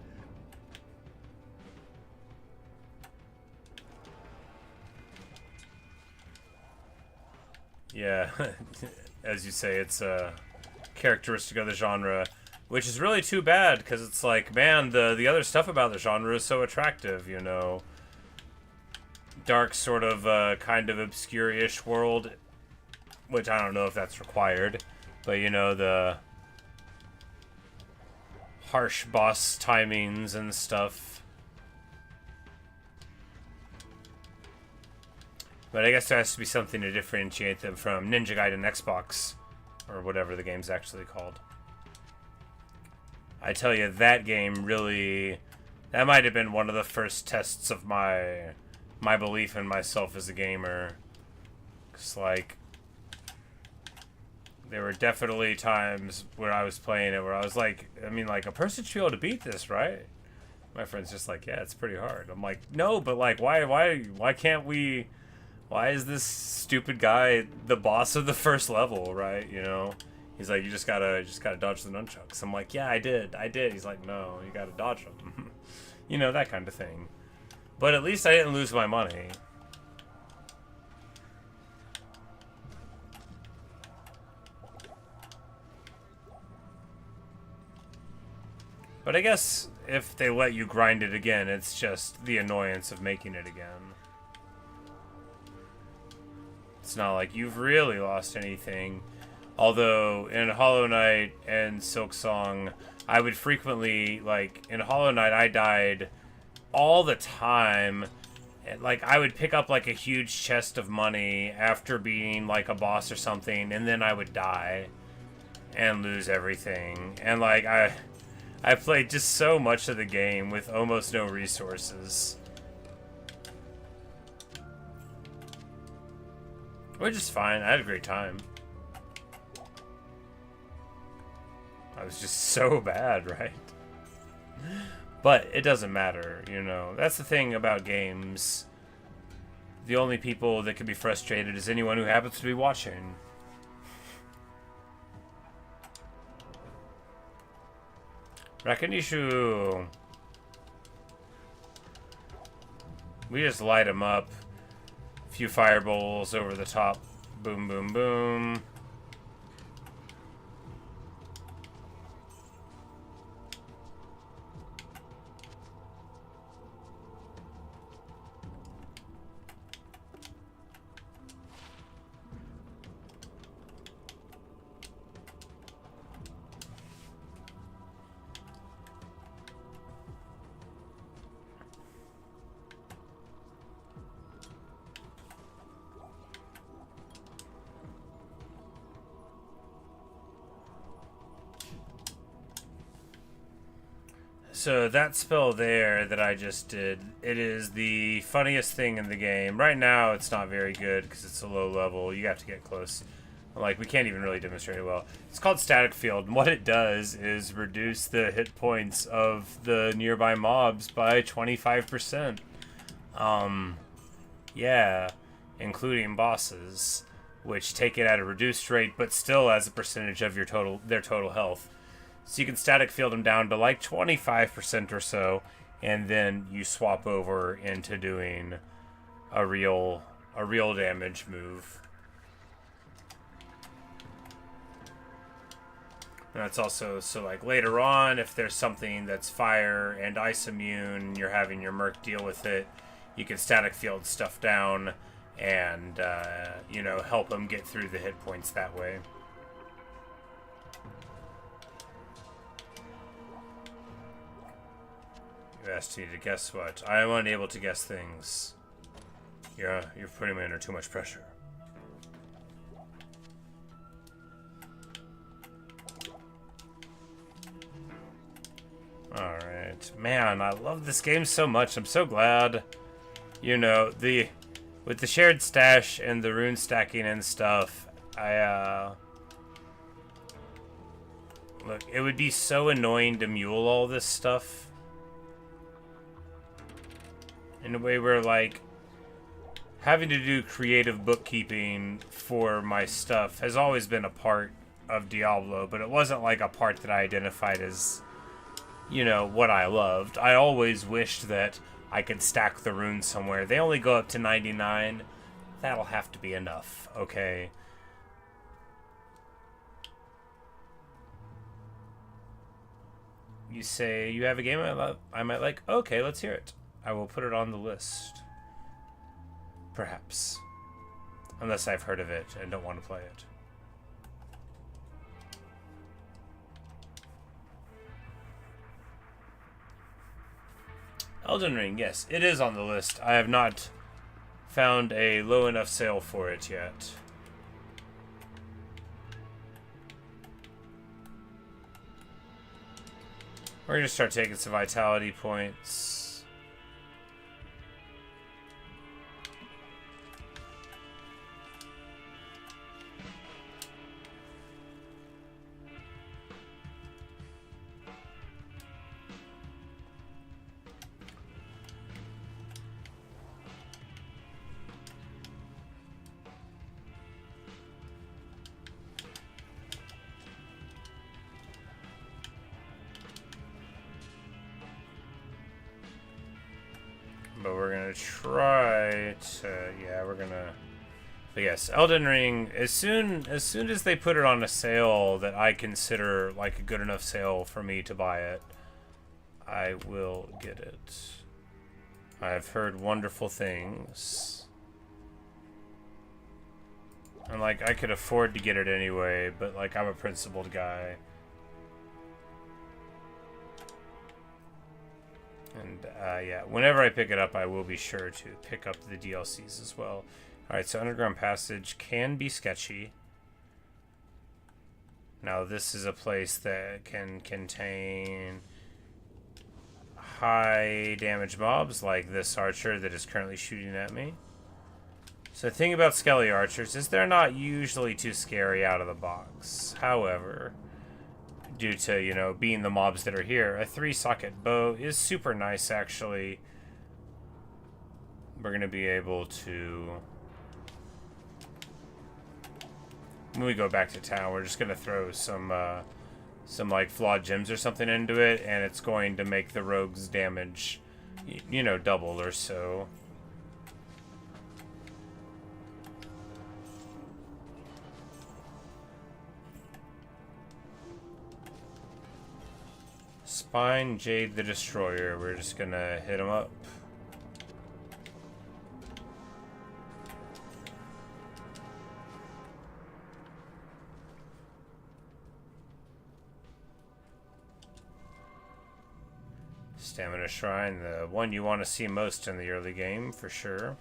Yeah, as you say, it's a characteristic of the genre, which is really too bad, because it's like, man, the other stuff about the genre is so attractive, you know. Dark, sort of, kind of obscure-ish world, which I don't know if that's required. But, you know, the harsh boss timings and stuff. But I guess there has to be something to differentiate them from Ninja Gaiden Xbox, or whatever the game's actually called. I tell you, that game really... That might have been one of the first tests of my belief in myself as a gamer. Cause like, there were definitely times where I was playing it where I was like, I mean, like, a person should be able to beat this, right? My friend's just like, yeah, it's pretty hard. I'm like, no, but like, why can't we? Why is this stupid guy the boss of the first level, right? You know, he's like, you just gotta dodge the nunchucks. I'm like, yeah, I did. He's like, no, you gotta dodge them. You know, that kind of thing. But at least I didn't lose my money. But I guess if they let you grind it again, it's just the annoyance of making it again. It's not like you've really lost anything. Although in Hollow Knight and Silksong, I would frequently, like, in Hollow Knight, I died all the time. And, like, I would pick up, like, a huge chest of money after beating, like, a boss or something, and then I would die and lose everything. And, like, I played just so much of the game with almost no resources. Which is fine. I had a great time. I was just so bad, right? But it doesn't matter, you know. That's the thing about games. The only people that can be frustrated is anyone who happens to be watching. Rakunishu. We just light him up. A few fireballs over the top. Boom, boom, boom. So that spell there that I just did, it is the funniest thing in the game. Right now, it's not very good because it's a low level. You have to get close. Like, we can't even really demonstrate it well. It's called Static Field, and what it does is reduce the hit points of the nearby mobs by 25%. Yeah, including bosses, which take it at a reduced rate, but still as a percentage of their total health. So you can static field them down to like 25% or so, and then you swap over into doing a real damage move. And that's also, so like later on, if there's something that's fire and ice immune, you're having your merc deal with it, you can static field stuff down and, you know, help them get through the hit points that way. You asked me to guess what? I am unable to guess things. You're putting me under too much pressure. Alright. Man, I love this game so much. I'm so glad. You know, with the shared stash and the rune stacking and stuff, look, it would be so annoying to mule all this stuff. In a way where, like, having to do creative bookkeeping for my stuff has always been a part of Diablo, but it wasn't like a part that I identified as, you know, what I loved. I always wished that I could stack the runes somewhere. They only go up to 99. That'll have to be enough, okay? You say you have a game I might like? Okay, let's hear it. I will put it on the list. Perhaps. Unless I've heard of it and don't want to play it. Elden Ring, yes, it is on the list. I have not found a low enough sale for it yet. We're gonna start taking some vitality points. But we're gonna try to, yeah, we're gonna. But yes, Elden Ring. As soon as they put it on a sale that I consider like a good enough sale for me to buy it, I will get it. I've heard wonderful things, and like I could afford to get it anyway. But like I'm a principled guy. And yeah, whenever I pick it up, I will be sure to pick up the DLCs as well. Alright, so Underground Passage can be sketchy. Now, this is a place that can contain high damage mobs, like this archer that is currently shooting at me. So the thing about Skelly archers is they're not usually too scary out of the box. However, due to, you know, being the mobs that are here, a 3-socket bow is super nice, actually. We're going to be able to... When we go back to town, we're just going to throw some like, flawed gems or something into it, and it's going to make the rogue's damage, you know, double or so. Spine Jade the Destroyer. We're just gonna hit him up. Stamina Shrine, the one you want to see most in the early game, for sure.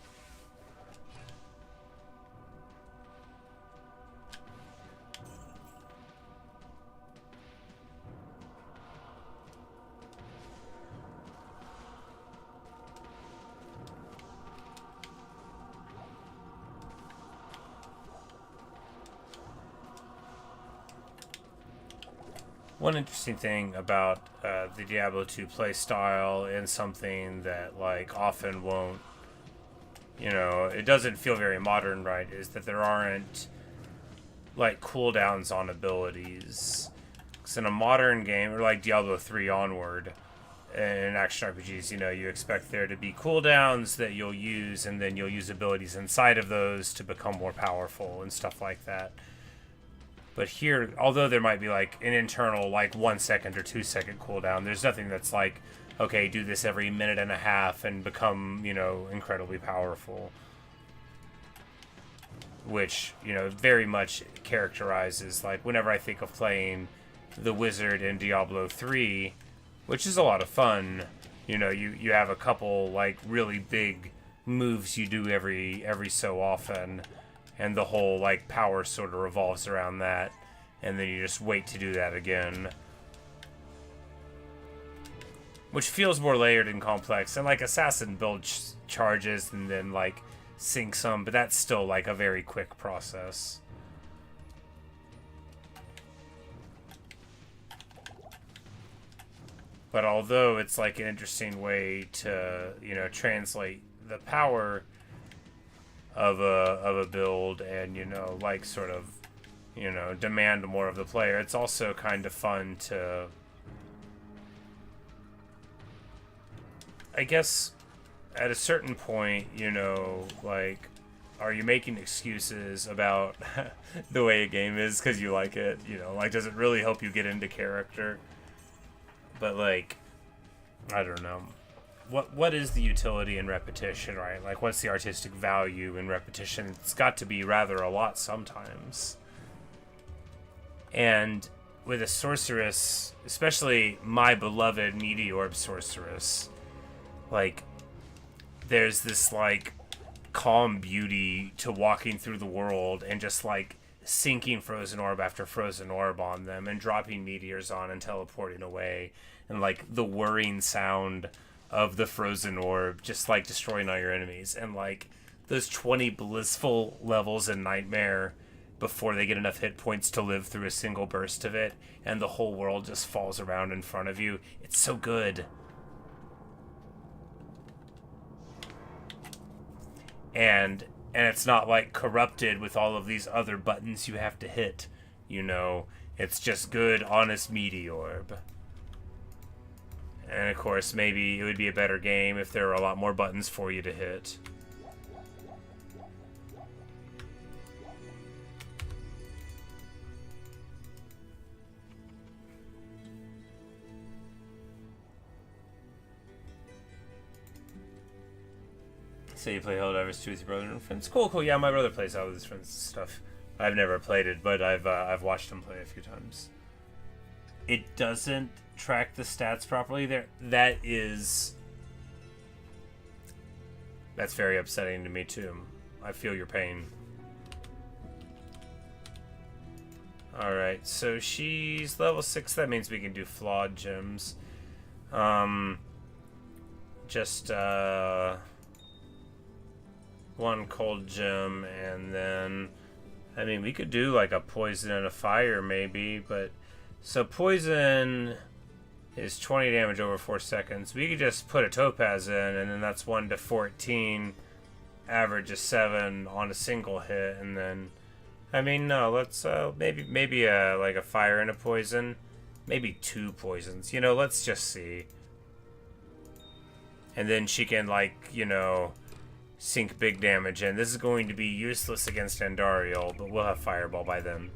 One interesting thing about the Diablo 2 playstyle, and something that like often won't, you know, it doesn't feel very modern, right, is that there aren't like cooldowns on abilities. Because in a modern game, or like Diablo 3 onward, in action RPGs, you know, you expect there to be cooldowns that you'll use, and then you'll use abilities inside of those to become more powerful and stuff like that. But here, although there might be like an internal like 1 second or 2 second cooldown, there's nothing that's like, okay, do this every minute and a half and become, you know, incredibly powerful. Which, you know, very much characterizes, like, whenever I think of playing the Wizard in Diablo 3, which is a lot of fun, you know, you have a couple like really big moves you do every so often. And the whole, like, power sort of revolves around that. And then you just wait to do that again. Which feels more layered and complex. And, like, Assassin builds charges and then, like, sinks them. But that's still, like, a very quick process. But although it's, like, an interesting way to, you know, translate the power of a build and, you know, like, sort of, you know, demand more of the player, it's also kind of fun to, I guess, at a certain point, you know, like, are you making excuses about the way a game is because you like it, you know, like, does it really help you get into character? But, like, I don't know. What is the utility in repetition, right? Like, what's the artistic value in repetition? It's got to be rather a lot sometimes. And with a sorceress, especially my beloved Meteor Sorceress, like, there's this, like, calm beauty to walking through the world and just, like, sinking frozen orb after frozen orb on them and dropping meteors on and teleporting away, and like the whirring sound of the frozen orb just like destroying all your enemies, and like those 20 blissful levels in Nightmare before they get enough hit points to live through a single burst of it, and the whole world just falls around in front of you. It's so good. And it's not like corrupted with all of these other buttons you have to hit, you know. It's just good, honest meaty orb. And of course, maybe it would be a better game if there were a lot more buttons for you to hit. So you play Helldivers 2 with your brother and friends? Cool, cool. Yeah, my brother plays out with his friends and stuff. I've never played it, but I've watched him play a few times. It doesn't track the stats properly there. That's very upsetting to me too. I feel your pain. Alright, so she's level 6. That means we can do flawed gems. Just one cold gem, and then I mean we could do like a poison and a fire maybe, but so poison is 20 damage over 4 seconds. We could just put a topaz in, and then that's 1 to 14, average is 7 on a single hit, and then I mean no, let's maybe like a fire and a poison, maybe 2 poisons. You know, let's just see. And then she can, like, you know, sink big damage in. This is going to be useless against Andariel, but we'll have Fireball by then.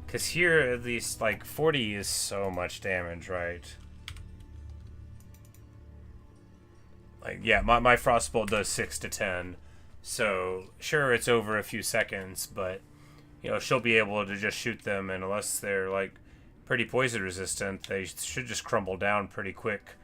Because here, at least, like, 40 is so much damage, right? Like, yeah, my Frostbolt does 6 to 10. So, sure, it's over a few seconds, but, you know, she'll be able to just shoot them, and unless they're, like, pretty poison resistant, they should just crumble down pretty quick.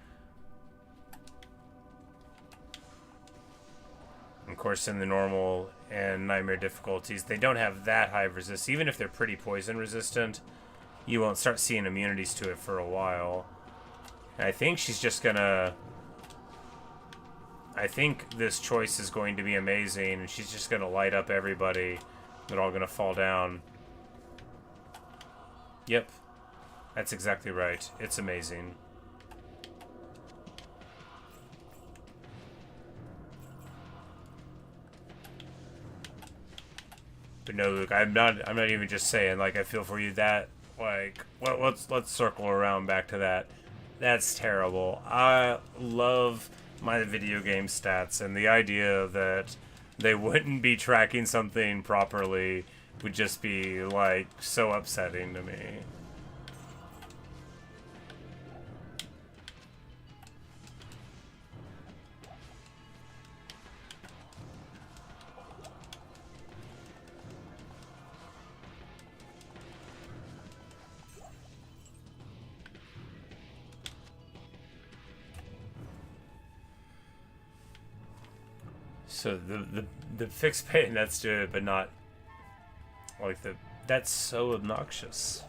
Of course, in the normal and Nightmare difficulties, they don't have that high of resist. Even if they're pretty poison resistant, you won't start seeing immunities to it for a while. And I think she's just gonna... I think this choice is going to be amazing, and she's just gonna light up everybody. They're all gonna fall down. Yep. That's exactly right. It's amazing. But no, Luke, I'm not even just saying, like, I feel for you. That, like, well, let's circle around back to that. That's terrible. I love my video game stats, and the idea that they wouldn't be tracking something properly would just be, like, so upsetting to me. So the fixed pay nets do it, but not like that's so obnoxious.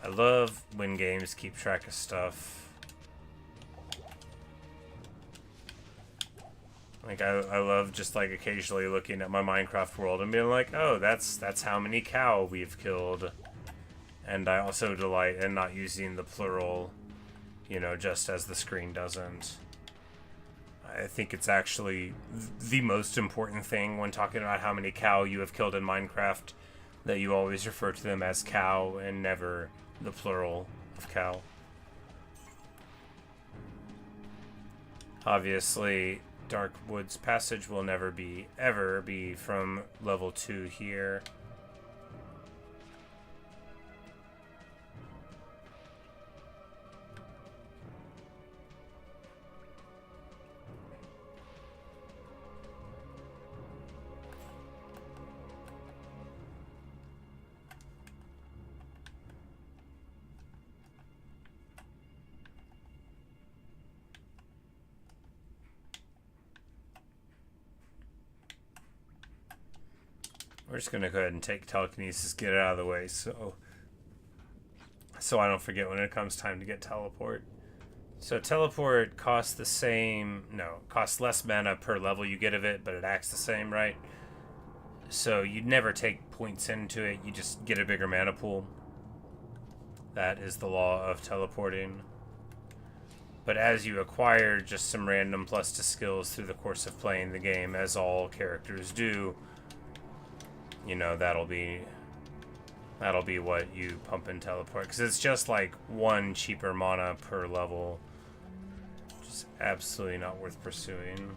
I love when games keep track of stuff. Like I love just like occasionally looking at my Minecraft world and being like, oh, that's how many cow we've killed. And I also delight in not using the plural, you know, just as the screen doesn't. I think it's actually the most important thing when talking about how many cow you have killed in Minecraft, that you always refer to them as cow and never the plural of cow. Obviously, Dark Woods Passage will never ever be from level 2 here. We're just gonna go ahead and take telekinesis, get it out of the way, so I don't forget when it comes time to get teleport. So teleport costs the same, no, costs less mana per level you get of it, but it acts the same, right? So you'd never take points into it, you just get a bigger mana pool. That is the law of teleporting. But as you acquire just some random plus to skills through the course of playing the game, as all characters do, you know, that'll be what you pump and teleport. Because it's just like one cheaper mana per level. Just absolutely not worth pursuing.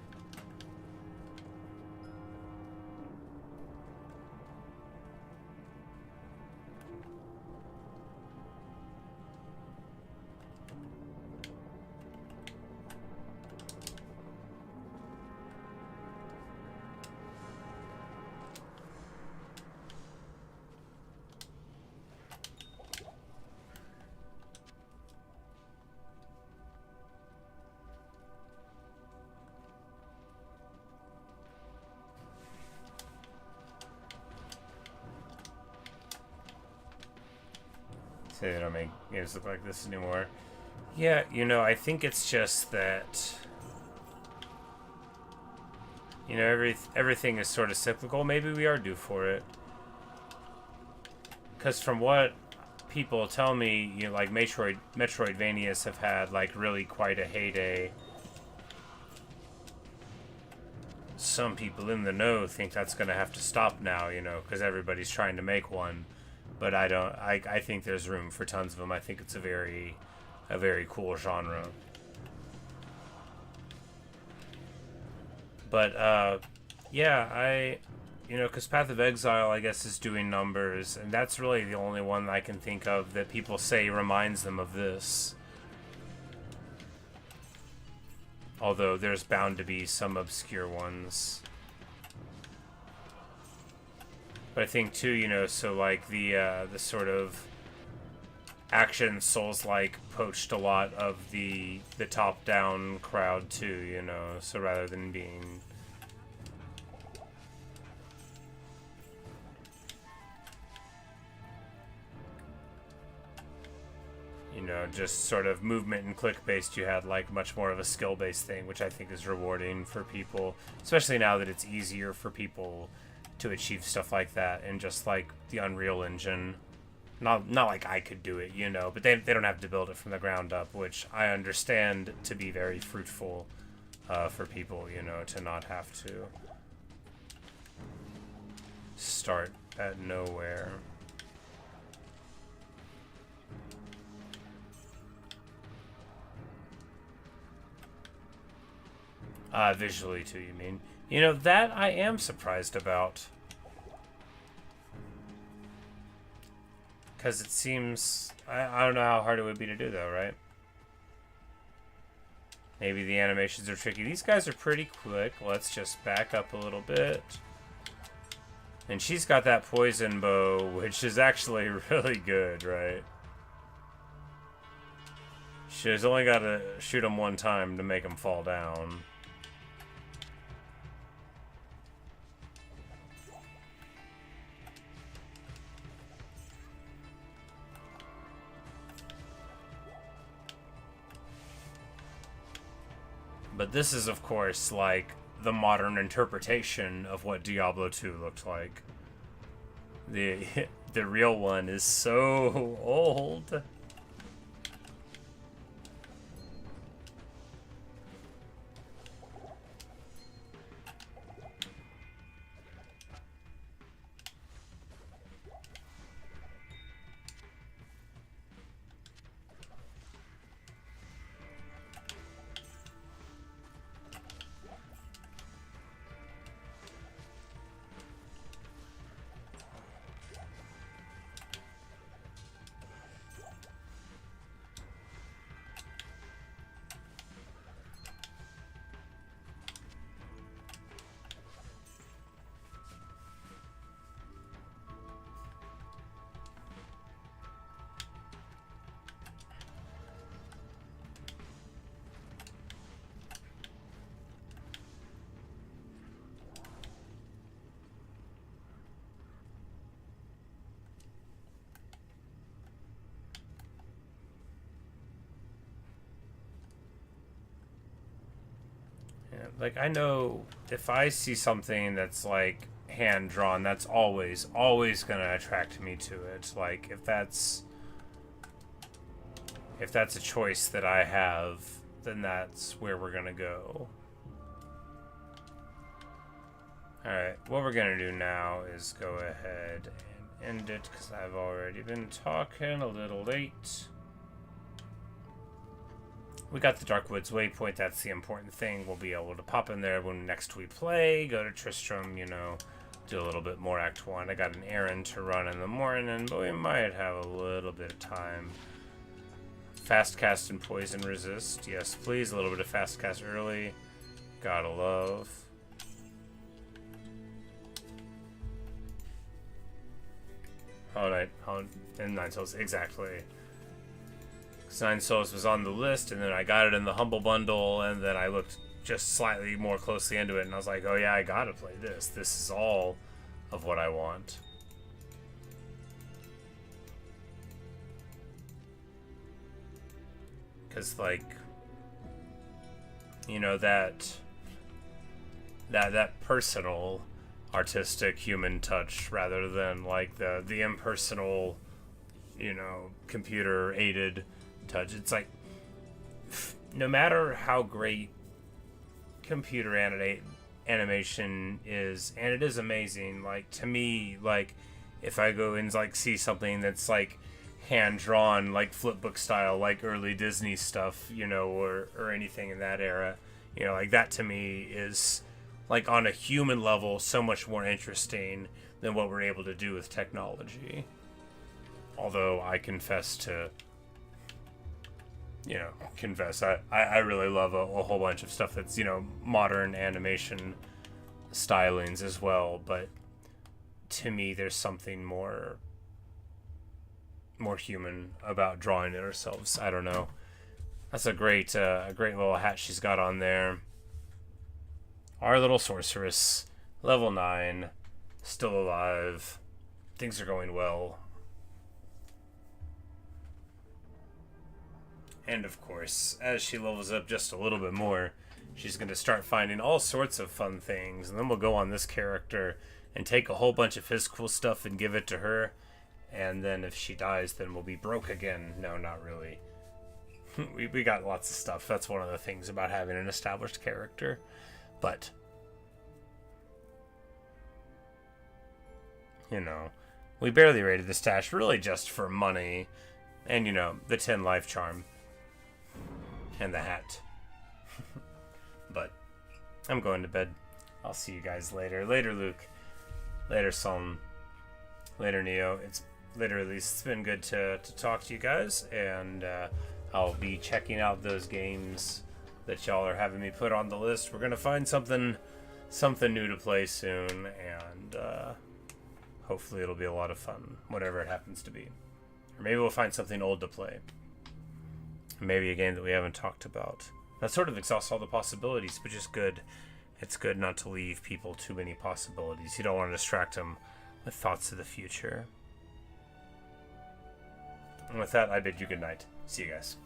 Say they don't make games look like this anymore. Yeah, you know, I think it's just that, you know, everything is sort of cyclical. Maybe we are due for it. Because from what people tell me, you know, like Metroidvanias have had like really quite a heyday. Some people in the know think that's going to have to stop now, you know, because everybody's trying to make one. But I don't. I think there's room for tons of them. I think it's a very cool genre. But yeah, you know, because Path of Exile, I guess, is doing numbers, and that's really the only one I can think of that people say reminds them of this. Although there's bound to be some obscure ones. But I think too, you know, so like the sort of action Souls-like poached a lot of the top-down crowd too, you know. So rather than being, you know, just sort of movement and click based, you had like much more of a skill based thing, which I think is rewarding for people, especially now that it's easier for people to achieve stuff like that in just like the Unreal Engine. Not like I could do it, you know, but they don't have to build it from the ground up, which I understand to be very fruitful for people, you know, to not have to start at nowhere. Visually too, you mean? You know, that I am surprised about. Because it seems, I don't know how hard it would be to do though, right? Maybe the animations are tricky. These guys are pretty quick. Let's just back up a little bit. And she's got that poison bow, which is actually really good, right? She's only got to shoot him one time to make him fall down. But this is, of course, like the modern interpretation of what Diablo 2 looked like. The real one is so old. Like, I know if I see something that's, like, hand-drawn, that's always gonna attract me to it. Like, if that's a choice that I have, then that's where we're gonna go. Alright, what we're gonna do now is go ahead and end it, because I've already been talking a little late. We got the Darkwoods waypoint, that's the important thing. We'll be able to pop in there when next we play, go to Tristram, you know, do a little bit more Act 1. I got an errand to run in the morning, but we might have a little bit of time. Fast cast and poison resist. Yes, please, a little bit of fast cast early. Gotta love. And 9 souls, exactly. Nine Souls was on the list, and then I got it in the Humble Bundle, and then I looked just slightly more closely into it, and I was like, oh yeah, I gotta play this. This is all of what I want. Because, like, you know, that personal, artistic, human touch, rather than, like, the impersonal, you know, computer-aided touch. It's like, no matter how great computer animation is, and it is amazing, like, to me, like, if I go and, like, see something that's, like, hand-drawn, like, flipbook style, like early Disney stuff, you know, or anything in that era, you know, like, that to me is, like, on a human level, so much more interesting than what we're able to do with technology. Although I confess, I really love a whole bunch of stuff that's, you know, modern animation stylings as well, but to me there's something more human about drawing it ourselves. I don't know. That's a great little hat she's got on there. Our little sorceress, level 9, still alive. Things are going well. And of course, as she levels up just a little bit more, she's going to start finding all sorts of fun things. And then we'll go on this character and take a whole bunch of physical stuff and give it to her. And then if she dies, then we'll be broke again. No, not really. we got lots of stuff. That's one of the things about having an established character. But, you know, we barely raided the stash really just for money. And, you know, the 10 life charm. And the hat. But I'm going to bed. I'll see you guys later. Later, Luke. Later, Psalm. Later, Neo. It's been good to talk to you guys, and I'll be checking out those games that y'all are having me put on the list. We're gonna find something new to play soon, and hopefully it'll be a lot of fun, whatever it happens to be. Or maybe we'll find something old to play. Maybe a game that we haven't talked about. That sort of exhausts all the possibilities, which is good. It's good not to leave people too many possibilities. You don't want to distract them with thoughts of the future. And with that, I bid you good night. See you guys.